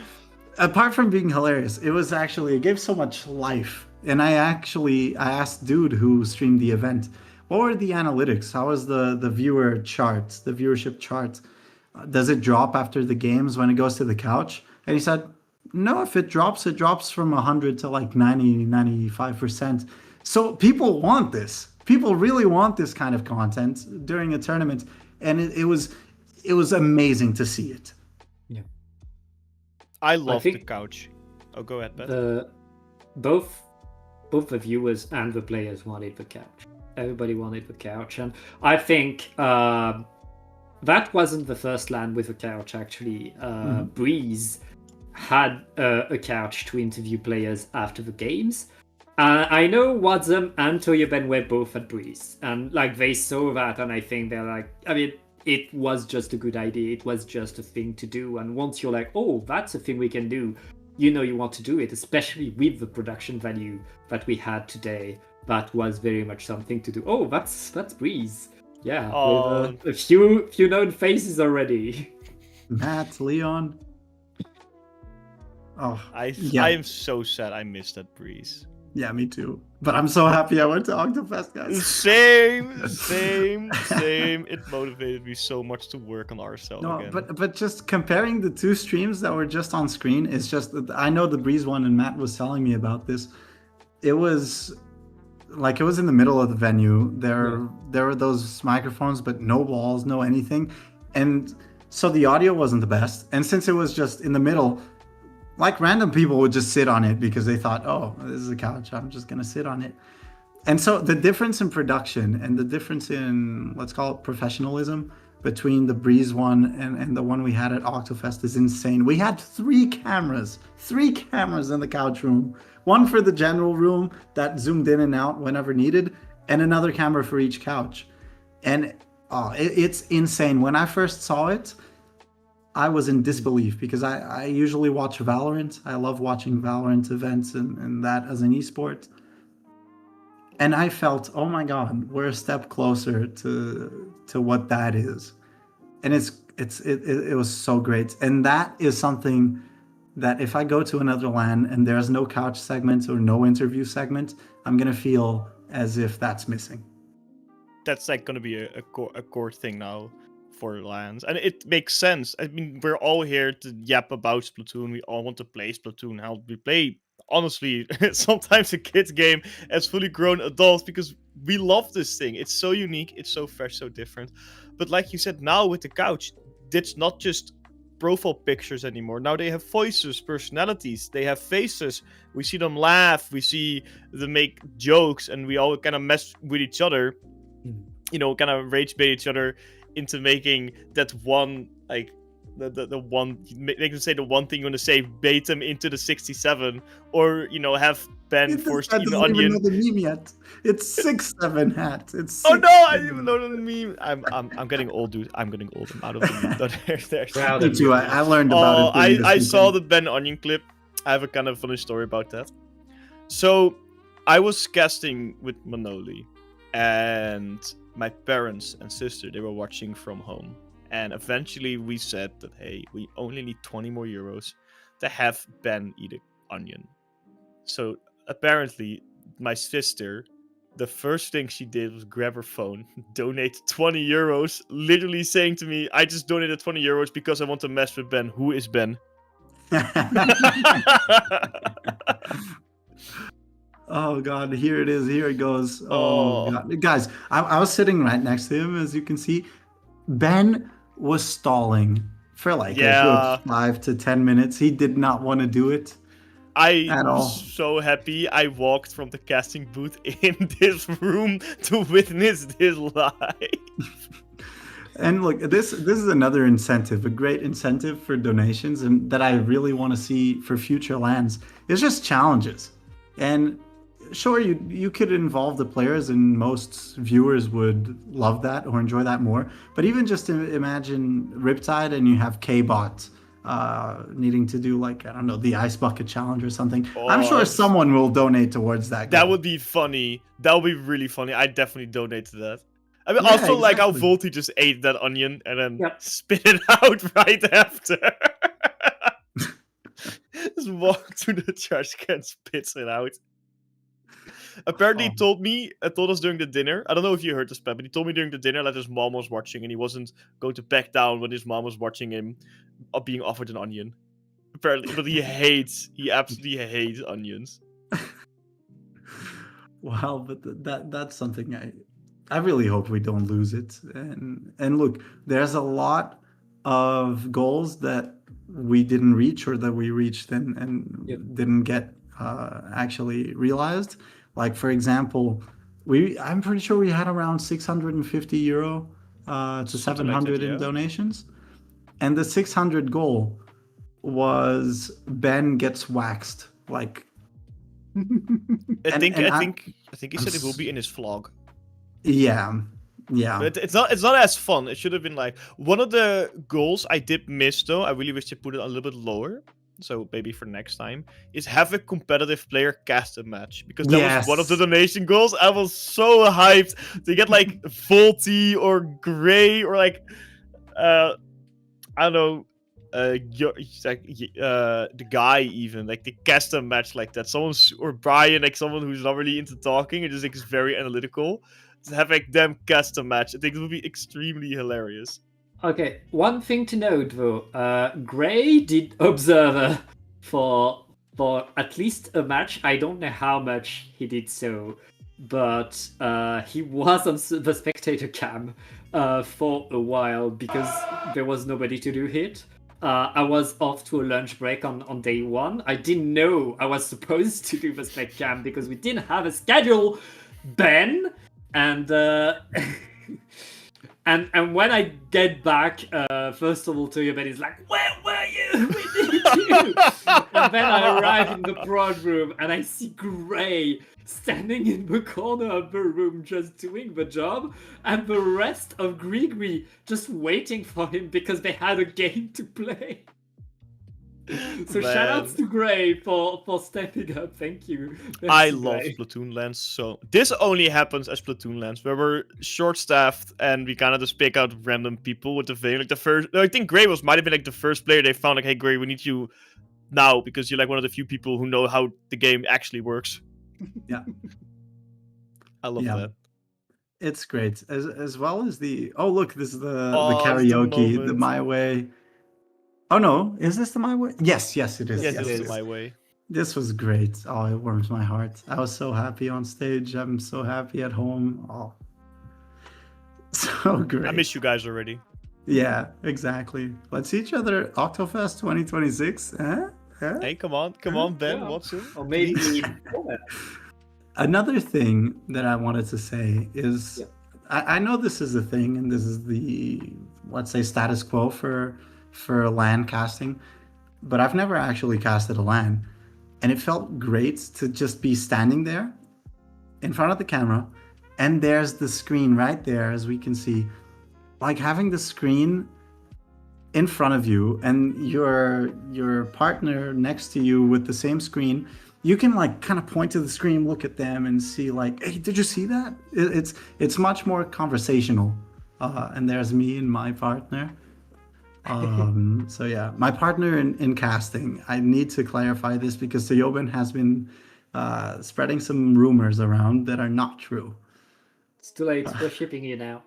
apart from being hilarious, it gave so much life. And I asked Dude, who streamed the event, what were the analytics? How was the viewership charts? Does it drop after the games when it goes to the couch? And he said, no, if it drops from 100 to like 90, 95%. So people want this. People really want this kind of content during a tournament. And it was amazing to see it. Yeah. I love the couch. Oh, go ahead, Ben. Both the viewers and the players wanted the couch. Everybody wanted the couch. And I think that wasn't the first LAN with a couch, actually. Breeze had a couch to interview players after the games. I know Watsum and Toyoben were both at Breeze. And like they saw that and I think they're like, I mean, it was just a good idea. It was just a thing to do. And once you're like, oh, that's a thing we can do, you know you want to do it, especially with the production value that we had today. That was very much something to do. Oh, that's Breeze. Yeah, with a few known faces already. Matt, Leon. Oh, I yeah. am so sad I missed that breeze. Yeah, me too. But I'm so happy I went to Oktofest, guys. Same. It motivated me so much to work on RSL No, again. but just comparing the two streams that were just on screen is just, I know the Breeze one, and Matt was telling me about this. It was like, it was in the middle of the venue. There were those microphones, but no walls, no anything. And so the audio wasn't the best. And since it was just in the middle, like, random people would just sit on it because they thought, oh, this is a couch, I'm just gonna sit on it. And so the difference in production and the difference in, let's call it, professionalism between the Breeze one and the one we had at Oktofest is insane. We had three cameras in the couch room. One for the general room that zoomed in and out whenever needed, and another camera for each couch. And it's insane. When I first saw it, I was in disbelief because I usually watch Valorant. I love watching Valorant events and that as an esport. And I felt, oh my God, we're a step closer to what that is. And it was so great. And that is something that if I go to another LAN and there's no couch segment or no interview segment, I'm gonna feel as if that's missing. That's like gonna be a core thing now for LANs, and it makes sense. I mean, we're all here to yap about Splatoon. We all want to play Splatoon. How we play, honestly, sometimes a kid's game as fully grown adults because we love this thing. It's so unique. It's so fresh, so different. But like you said, now with the couch, it's not just profile pictures anymore. Now they have voices, personalities, they have faces. We see them laugh, we see them make jokes, and we all kind of mess with each other, you know, kind of rage bait each other into making that one, like, the one, make them say the one thing you want to say, bait them into the 67, or, you know, have Ben force That Team doesn't even Onion. know the meme yet. It's 6-7 hat. It's Oh no, I 6-7. didn't even know the meme. I'm getting old, dude. I'm getting old. I'm out of the meme. No, there's Proud Me of too. you. I learned about it. I saw the Ben Onion clip. I have a kind of funny story about that. So, I was casting with Manoli, and my parents and sister, they were watching from home. And eventually we said that, hey, we only need 20 more euros to have Ben eat an onion. So, apparently, my sister, the first thing she did was grab her phone, donate 20 euros, literally saying to me, I just donated 20 euros because I want to mess with Ben. Who is Ben? Oh God, here it is. Here it goes. Oh God, guys, I was sitting right next to him, as you can see. Ben was stalling for like a good 5 to 10 minutes. He did not want to do it. I at all. was so happy I walked from the casting booth in this room to witness this live. And look, this is another incentive, a great incentive for donations, and that I really want to see for future LANs. It's just challenges. And sure, you could involve the players, and most viewers would love that or enjoy that more. But even just imagine Riptide and you have K-Bot needing to do, like, I don't know, the Ice Bucket Challenge or something. I'm sure someone will donate towards that. That would be funny. That would be really funny. I'd definitely donate to that. I mean, Yeah, also like how exactly. Volty just ate that onion and then spit it out right after. Just walk to the trash can, spits it out. Apparently, he told us during the dinner. I don't know if you heard this, Pep, but he told me during the dinner that his mom was watching and he wasn't going to back down when his mom was watching him being offered an onion. Apparently, but he absolutely hates onions. Wow, but that's something I really hope we don't lose it. And look, there's a lot of goals that we didn't reach, or that we reached and didn't get actually realized. Like, for example, I'm pretty sure we had around 650 euro to 700 in donations, and the 600 goal was Ben gets waxed. Like, I think he said it will be in his vlog. Yeah. But it's not as fun. It should have been like one of the goals I did miss though. I really wish they put it a little bit lower. So maybe for next time is have a competitive player cast a match, because that was one of the donation goals. I was so hyped to get like Volty or Gray or like I don't know, the guy even like the cast a match like that. Or Brian, like someone who's not really into talking and just like is very analytical. To have like them cast a match, I think it would be extremely hilarious. Okay, one thing to note though, Gray did Observer for at least a match. I don't know how much he did so, but he was on the spectator cam for a while because there was nobody to do it. I was off to a lunch break on day one. I didn't know I was supposed to do the spec cam because we didn't have a schedule, Ben, and And when I get back, first of all, to you, Ben is like, "Where were you? We need you!" And then I arrive in the prod room and I see Gray standing in the corner of the room just doing the job, and the rest of Grigri just waiting for him because they had a game to play. So shout outs to Gray for stepping up. Thank you. I love Splatoon LANs. So this only happens as Splatoon LANs where we're short-staffed and we kind of just pick out random people with the vein. Like the first, I think Gray might have been like the first player they found. Like, hey Gray, we need you now because you're like one of the few people who know how the game actually works. Yeah, I love that. It's great as well as the. Oh look, this is the Oh, karaoke, the the My Way. Oh no, is this the My Way? Yes, it is. Yes, yes, this is My Way. This was great. Oh, it warms my heart. I was so happy on stage. I'm so happy at home. Oh, so great. I miss you guys already. Yeah, exactly. Let's see each other at Oktofest 2026. Huh? Hey, come on, Ben, Yeah. Watson. Or maybe Another thing that I wanted to say is, I know this is a thing, and this is the, let's say, status quo for LAN casting, but I've never actually casted a LAN, and it felt great to just be standing there in front of the camera, and there's the screen right there, as we can see, like having the screen in front of you and your partner next to you with the same screen. You can like kind of point to the screen, look at them, and see like, hey, did you see that? It's much more conversational, and there's me and my partner. So yeah, my partner in casting. I need to clarify this because Seyoben has been spreading some rumors around that are not true. it's too late. We're shipping you now.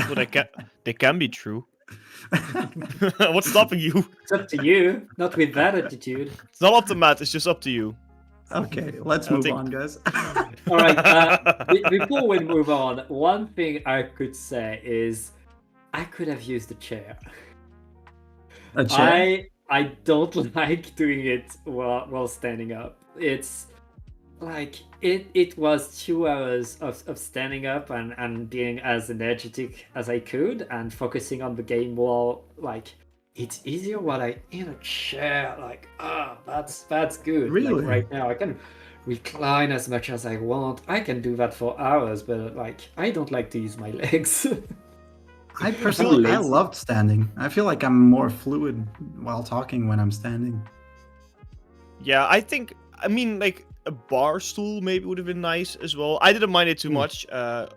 Well, they can be true. What's stopping you? It's up to you, not with that attitude. It's not up to Matt. It's just up to you. Okay, let's move on, guys. All right. Before we move on, one thing I could say is I could have used a chair. A chair? I don't like doing it while standing up. It's like it was 2 hours of standing up and being as energetic as I could and focusing on the game while like it's easier while I in a chair. Like that's good. Really? Like right now I can recline as much as I want. I can do that for hours, but like I don't like to use my legs. I personally, I loved standing. I feel like I'm more fluid while talking when I'm standing. Yeah, I mean, like a bar stool maybe would have been nice as well. I didn't mind it too much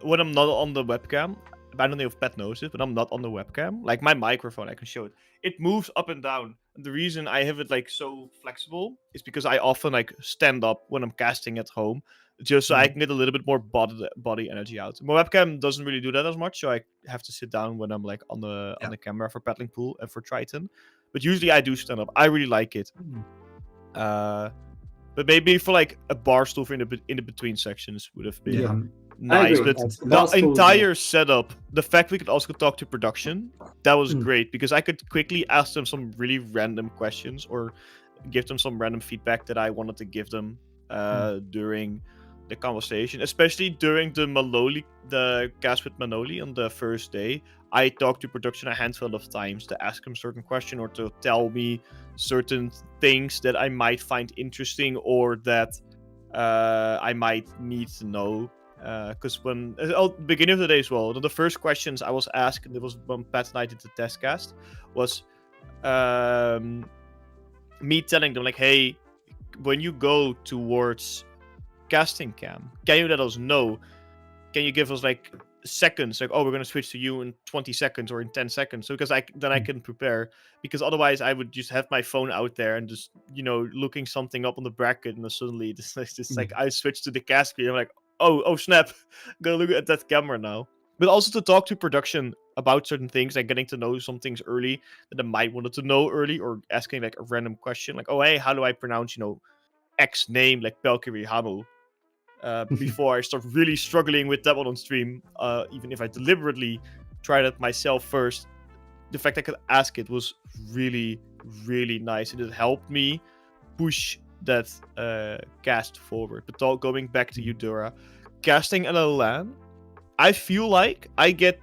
when I'm not on the webcam. I don't know if Pat knows it, but I'm not on the webcam. Like my microphone, I can show it. It moves up and down. The reason I have it like so flexible is because I often like stand up when I'm casting at home, just so I can get a little bit more body energy out. My webcam doesn't really do that as much, so I have to sit down when I'm like on the camera for Paddling Pool and for Triton. But usually I do stand up. I really like it. But maybe for like a bar stool for in the between sections would have been nice. But the entire setup, the fact we could also talk to production, that was great because I could quickly ask them some really random questions or give them some random feedback that I wanted to give them during the conversation, especially during the cast with Manoli on the first day. I talked to production a handful of times to ask him certain question or to tell me certain things that I might find interesting or that I might need to know. Because when at the beginning of the day as well, one of the first questions I was asked, and it was when Pat and I did the test cast, was me telling them like, hey, when you go towards casting cam, can you let us know? Can you give us like seconds, like, oh, we're gonna switch to you in 20 seconds or in 10 seconds, so because I can prepare, because otherwise I would just have my phone out there and just looking something up on the bracket, and then suddenly it's just like I switch to the cast screen. I'm like, oh snap, gotta look at that camera now. But also to talk to production about certain things, like getting to know some things early that I might wanted to know early, or asking like a random question, like, oh hey, how do I pronounce X name, like Valkyrie Hamu, before I start really struggling with that one on stream. Even if I deliberately tried it myself first, the fact I could ask it was really, really nice, and it helped me push that cast forward. But going back to you, Dura, casting in a LAN, I feel like I get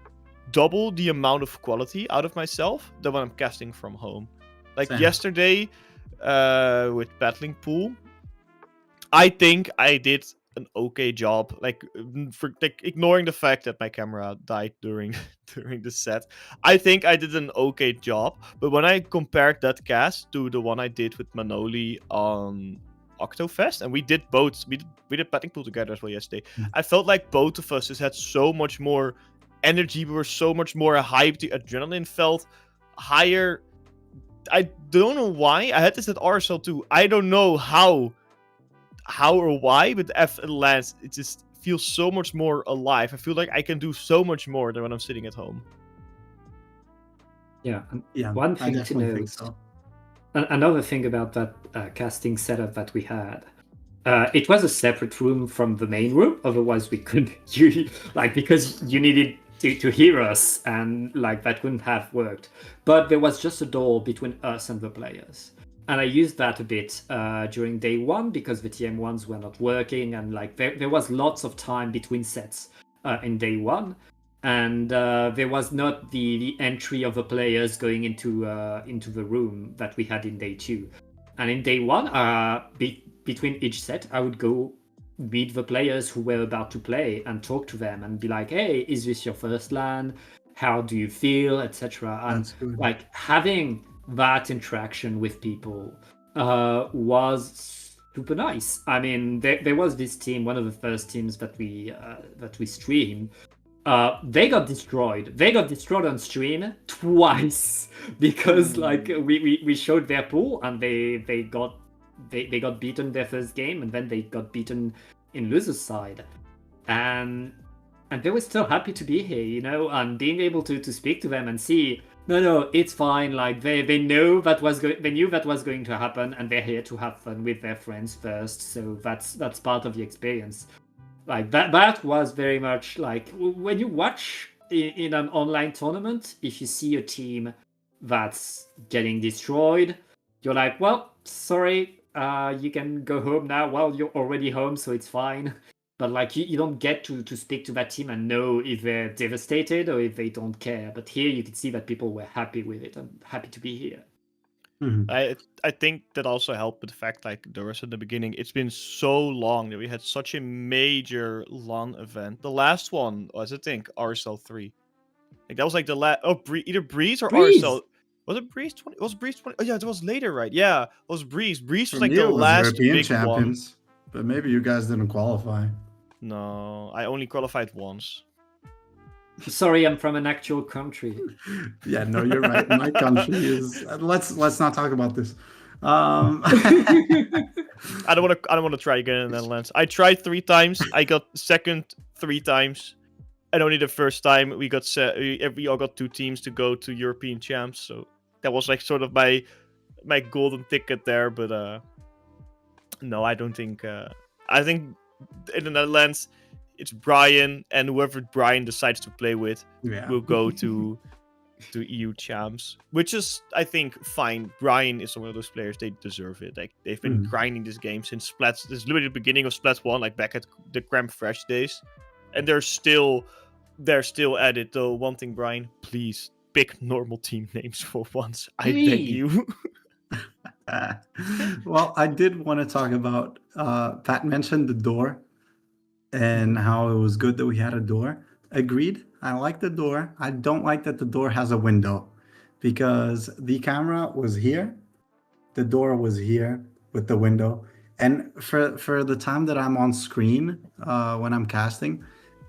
double the amount of quality out of myself than when I'm casting from home. Like Same. yesterday with Battling Pool, I think I did an okay job, like ignoring the fact that my camera died during the set. I think I did an okay job, but when I compared that cast to the one I did with Manoli on Oktofest, and we did both, we did Battling Pool together as well yesterday, I felt like both of us just had so much more energy, we were so much more hyped, the adrenaline felt higher. I don't know why. I had this at RSL too. I don't know how or why, but F and LANs, it just feels so much more alive. I feel like I can do so much more than when I'm sitting at home. Yeah. Yeah, One I thing to definitely think note, so. another thing about that casting setup that we had, it was a separate room from the main room. Otherwise, we couldn't, because you needed to hear us, and like that wouldn't have worked. But there was just a door between us and the players. And I used that a bit during day one, because the TM1s were not working, and like there was lots of time between sets in day one, and there was not the entry of the players going into the room that we had in day two. And in day one, between each set, I would go meet the players who were about to play and talk to them and be like, "Hey, is this your first LAN? How do you feel, etc." And That's good. like having that interaction with people was super nice. I mean, there was this team, one of the first teams that we streamed. They got destroyed. They got destroyed on stream twice because like we showed their pool, and they got beaten their first game, and then they got beaten in losers side, and they were still happy to be here, and being able to speak to them and see, no, it's fine. Like they know they knew that was going to happen, and they're here to have fun with their friends first. So that's part of the experience. Like that was very much like when you watch in an online tournament, if you see a team that's getting destroyed, you're like, well, sorry, you can go home now. Well, you're already home, so it's fine. But like you don't get to speak to that team and know if they're devastated or if they don't care. But here you could see that people were happy with it and happy to be here. Mhm. I think that also helped with the fact, like the rest in the beginning, it's been so long that we had such a major LAN event. The last one was, I think, RSL 3. Like that was like the last. Oh, either Breeze or Breeze! RSL. Was it Breeze 20? Was Breeze 20? Oh yeah, it was later, right? Yeah, it was Breeze. Breeze For was like me, the it was last European big one. champions, but maybe you guys didn't qualify. No, I only qualified once. Sorry, I'm from an actual country. Yeah, no, you're right. My country is. Let's not talk about this. I don't want to try again in the Netherlands. I tried 3 times. I got second 3 times, and only the first time we got we all got 2 teams to go to European champs. So that was like sort of my golden ticket there. But no, I don't think. I think in the Netherlands, it's Brian, and whoever Brian decides to play with will go to EU champs, which is, I think, fine. Brian is one of those players, they deserve it. Like they've been grinding this game since Splat. This is literally the beginning of Splat 1, like back at the Cramp Fresh days, and they're still at it. Though one thing, Brian, please pick normal team names for once. I beg you. Well, I did want to talk about. Pat mentioned the door and how it was good that we had a door. Agreed. I like the door. I don't like that the door has a window, because the camera was here, the door was here with the window, and for the time that I'm on screen when I'm casting,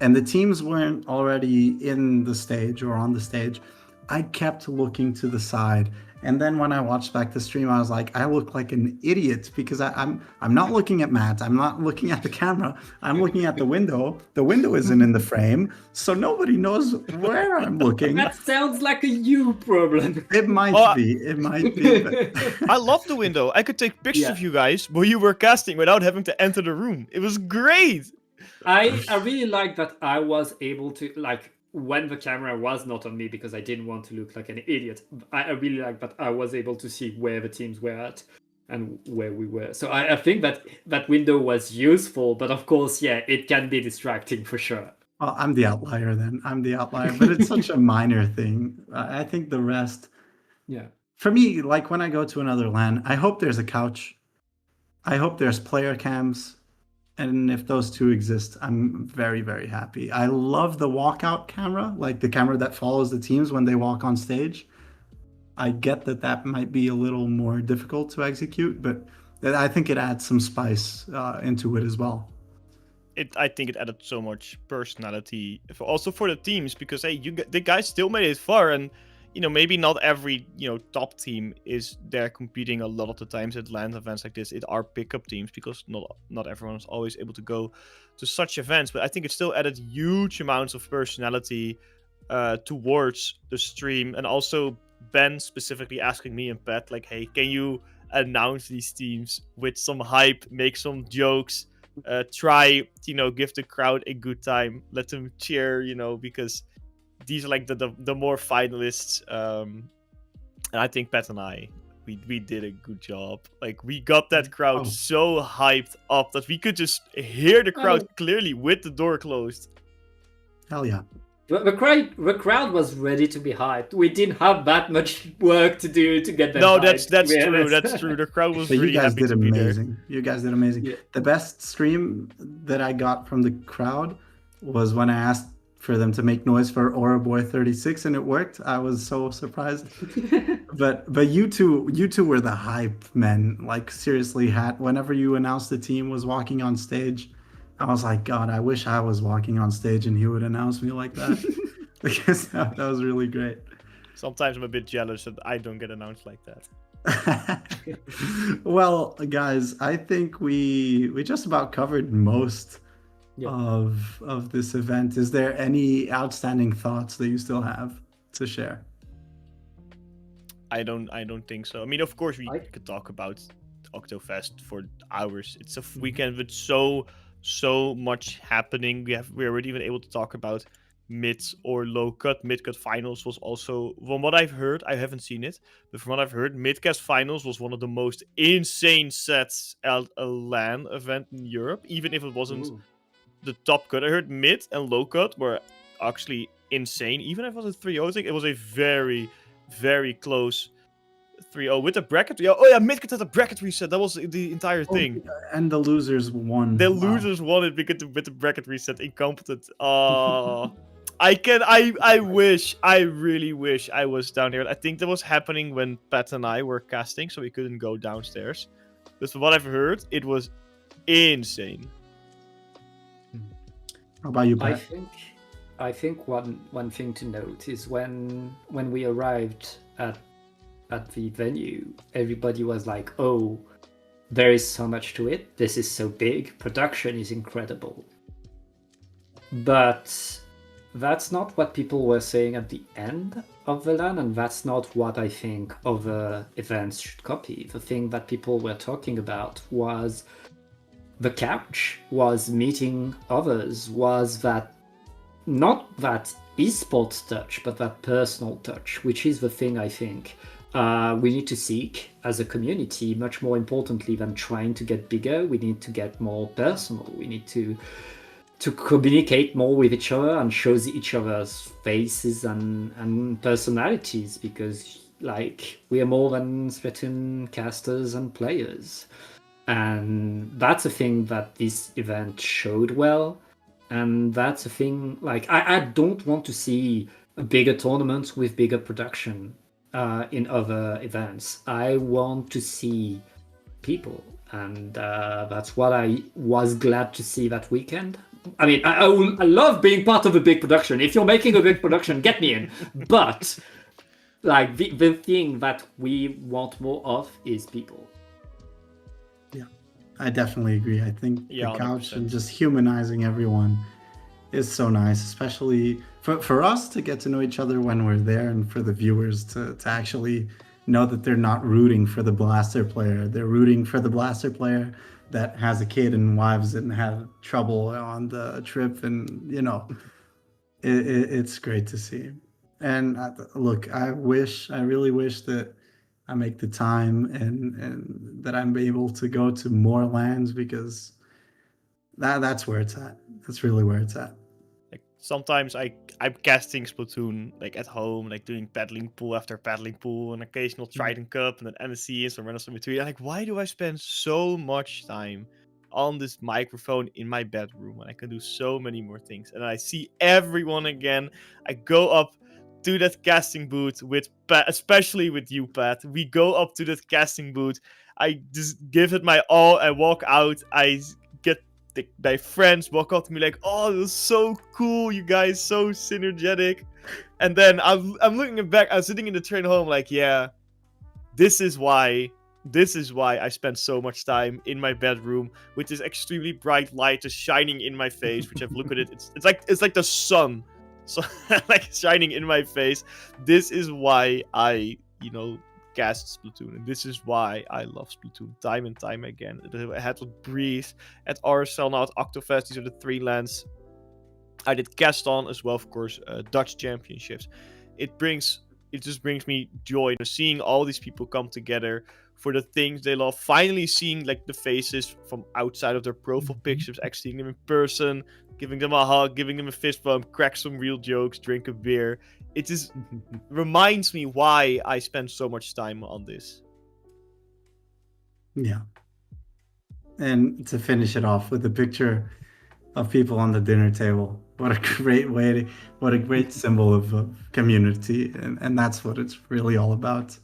and the teams weren't already in the stage or on the stage, I kept looking to the side. And then when I watched back the stream, I was like, I look like an idiot because I'm not looking at Matt. I'm not looking at the camera. I'm looking at the window. The window isn't in the frame, so nobody knows where I'm looking. That sounds like a you problem. It might be. It might be. But... I love the window. I could take pictures Yeah. of you guys while you were casting without having to enter the room. It was great. I really like that I was able to, like, when the camera was not on me because I didn't want to look like an idiot. I really like that I was able to see where the teams were at and where we were. So I think that window was useful, but of course, yeah, it can be distracting for sure. Well, I'm the outlier then. I'm the outlier, but it's such a minor thing. I think the rest, Yeah. for me, like when I go to another LAN, I hope there's a couch. I hope there's player cams. And if those two exist, I'm very, very happy. I love the walkout camera, like the camera that follows the teams when they walk on stage. I get that that might be a little more difficult to execute, but I think it adds some spice into it as well. I think it added so much personality, also for the teams, because hey, the guys still made it far, and maybe not every top team is there competing a lot of the times at LAN events like this. It are pickup teams because not everyone is always able to go to such events. But I think it still added huge amounts of personality towards the stream, and also Ben specifically asking me and Pat like, hey, can you announce these teams with some hype, make some jokes, try give the crowd a good time, let them cheer, because these are like the more finalists, and I think Pat and I we did a good job. Like we got that crowd so hyped up that we could just hear the crowd clearly with the door closed. Hell yeah. The crowd was ready to be hyped. We didn't have that much work to do to get them hyped. That's true. That's true. The crowd was But really you guys happy did to be there. amazing. You guys did amazing. Yeah. The best stream that I got from the crowd was when I asked for them to make noise for Aura Boy 36, and it worked. I was so surprised. but you two were the hype men. Like seriously, Hat. Whenever you announced the team was walking on stage, I was like, God, I wish I was walking on stage and he would announce me like that. Because that was really great. Sometimes I'm a bit jealous that I don't get announced like that. Well, guys, I think we just about covered most of this event. Is there any outstanding thoughts that you still have to share? I don't think so. I mean, of course we could talk about Oktofest for hours. It's a weekend with so much happening. We're already even able to talk about mid or low cut. Mid cut finals was also, from what I've heard, I haven't seen it, but from what I've heard, mid cut finals was one of the most insane sets at a LAN event in Europe, even if it wasn't the top cut. I heard mid and low cut were actually insane. Even if it was a 3-0, I think it was a very, very close 3-0 with the bracket. Oh yeah, mid cut had a bracket reset. That was the entire thing. And the losers won. The losers won it because with the bracket reset. Incompetent. I really wish I was down here. I think that was happening when Pat and I were casting, so we couldn't go downstairs. But from what I've heard, it was insane. How about you, Pat? I think one thing to note is when we arrived at the venue, everybody was like, "Oh, there is so much to it. This is so big. Production is incredible." But that's not what people were saying at the end of the LAN, and that's not what I think other events should copy. The thing that people were talking about was the couch, was meeting others, was that not that esports touch, but that personal touch, which is the thing I think we need to seek as a community. Much more importantly than trying to get bigger, we need to get more personal. We need to communicate more with each other and show each other's faces and personalities, because like we are more than Splatoon casters and players. And that's a thing that this event showed well. And that's a thing, like, I don't want to see a bigger tournament with bigger production in other events. I want to see people. And that's what I was glad to see that weekend. I mean, I love being part of a big production. If you're making a big production, get me in. But like the thing that we want more of is people. Yeah, I definitely agree. I think Yeah, the couch 100%. and just humanizing everyone is so nice, especially for us to get to know each other when we're there, and for the viewers to actually know that they're not rooting for the blaster player. They're rooting for the blaster player that has a kid and wives and had trouble on the trip, and it's great to see. And look, I really wish that I make the time and that I'm able to go to more lands, because that's where it's at. That's really where it's at. Like sometimes I'm casting Splatoon like at home, like doing paddling pool after paddling pool, an occasional Trident Cup, and then NSC and some runners in between. I'm like, why do I spend so much time on this microphone in my bedroom when I can do so many more things? And I see everyone again. I go up to that casting booth with Pat, especially with you, Pat. We go up to that casting booth. I just give it my all. I walk out. I get my friends walk up to me like, "Oh, it was so cool, you guys, so synergetic." And then I'm looking back. I'm sitting in the train home, like, yeah, this is why. This is why I spend so much time in my bedroom with this extremely bright light just shining in my face. Which I've looked at it. It's like the sun, so like shining in my face. This is why I cast Splatoon, and this is why I love Splatoon time and time again. I had to breathe at RSL, now at Oktofest. These are the 3 lands. I did cast on as well, of course, Dutch championships. It just brings me joy seeing all these people come together for the things they love. Finally seeing like the faces from outside of their profile pictures, actually seeing them in person, giving them a hug, giving them a fist bump, crack some real jokes, drink a beer. It just reminds me why I spend so much time on this. Yeah. And to finish it off with a picture of people on the dinner table. What a great symbol of community. And that's what it's really all about.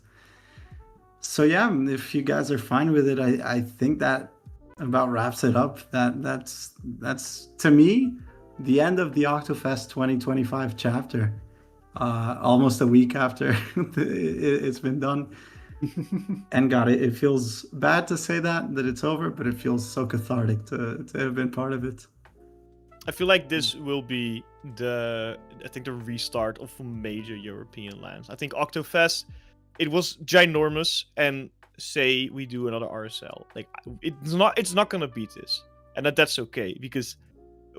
So yeah, if you guys are fine with it, I think that about wraps it up. That's to me the end of the Oktofest 2025 chapter. Almost a week after it's been done. And God, it feels bad to say that it's over, but it feels so cathartic to have been part of it. I feel like this will be the restart of major European lands. I think Oktofest, it was ginormous, and say we do another RSL, like it's not gonna beat this, and that's okay, because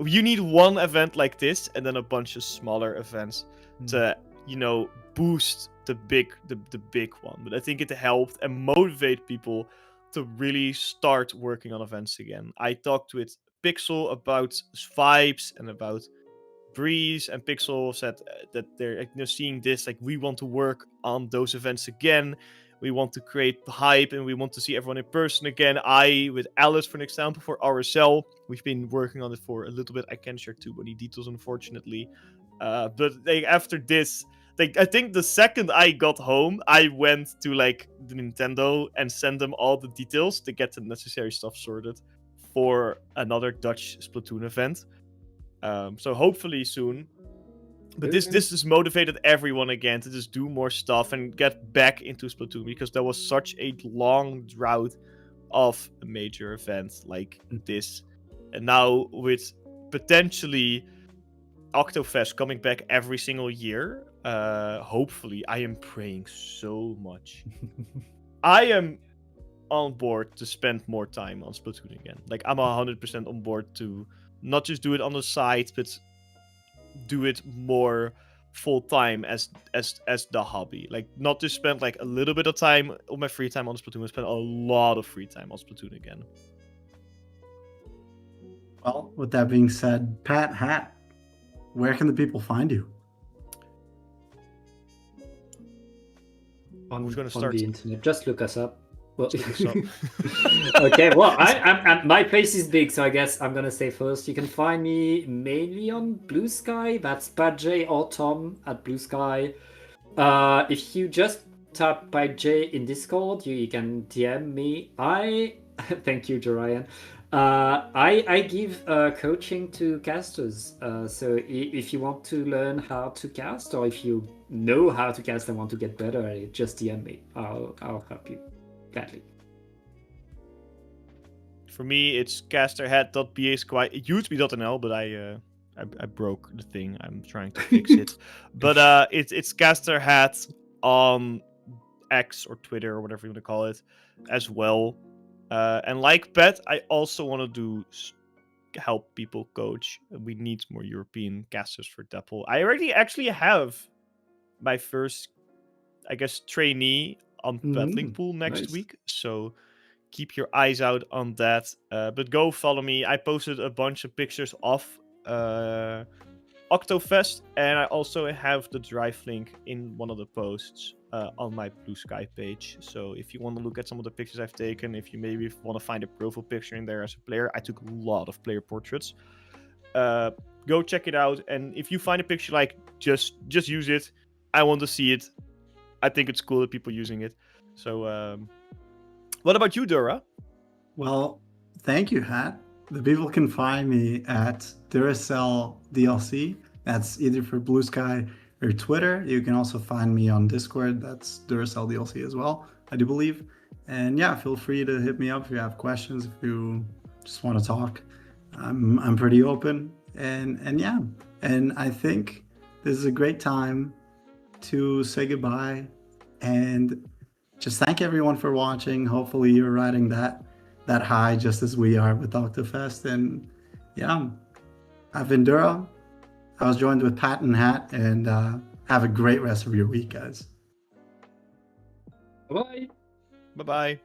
you need one event like this and then a bunch of smaller events to boost the big one. But I think it helped and motivate people to really start working on events again. I talked with Pixel about vibes and about Breeze, and Pixel said that they're seeing this, like, we want to work on those events again. We want to create hype, and we want to see everyone in person again. I, with Alice, for an example, for RSL, we've been working on it for a little bit. I can't share too many details, unfortunately. But after this, I think the second I got home, I went to the Nintendo and sent them all the details to get the necessary stuff sorted for another Dutch Splatoon event. So hopefully soon. But this has motivated everyone again to just do more stuff and get back into Splatoon, because there was such a long drought of a major event like this. And now with potentially Oktofest coming back every single year, hopefully, I am praying so much. I am on board to spend more time on Splatoon again. Like, I'm 100% on board to not just do it on the side, but do it more full time as the hobby. Like, not just spend like a little bit of time on my free time on Splatoon, but spend a lot of free time on Splatoon again. Well, with that being said, Pat Hat, where can the people find you? On the internet, just look us up. Well, okay, well, I'm my place is big, so I guess I'm gonna say first. You can find me mainly on Blue Sky. That's Pat J or Tom at Blue Sky. If you just type Pat J in Discord, you can DM me. Thank you, Jorian. I give coaching to casters. So if you want to learn how to cast, or if you know how to cast and want to get better, just DM me. I'll help you gladly. For me, it's CasterHat.ba. It used to be .nl, but I broke the thing. I'm trying to fix it. But it's CasterHat on X or Twitter or whatever you want to call it as well. And like Pat, I also want to help people coach. We need more European casters for Dapple. I already actually have my first, I guess, trainee on Battling Pool next nice. week. So keep your eyes out on that. But go follow me. I posted a bunch of pictures of Oktofest, and I also have the drive link in one of the posts on my Blue Sky page. So if you want to look at some of the pictures I've taken, if you maybe want to find a profile picture in there as a player, I took a lot of player portraits. Go check it out, and if you find a picture like just use it. I want to see it. I think it's cool that people are using it. So what about you, Dura? Well, thank you, Hat. The people can find me at Duracell DLC. That's either for Blue Sky or Twitter. You can also find me on Discord. That's Duracell DLC as well, I do believe. And yeah, feel free to hit me up if you have questions, if you just want to talk. I'm pretty open. And yeah, and I think this is a great time to say goodbye and just thank everyone for watching. Hopefully you're riding that high just as we are with Oktofest. And yeah, I've been Dura. I was joined with Pat and Hat, and have a great rest of your week, guys. Bye. Bye-bye.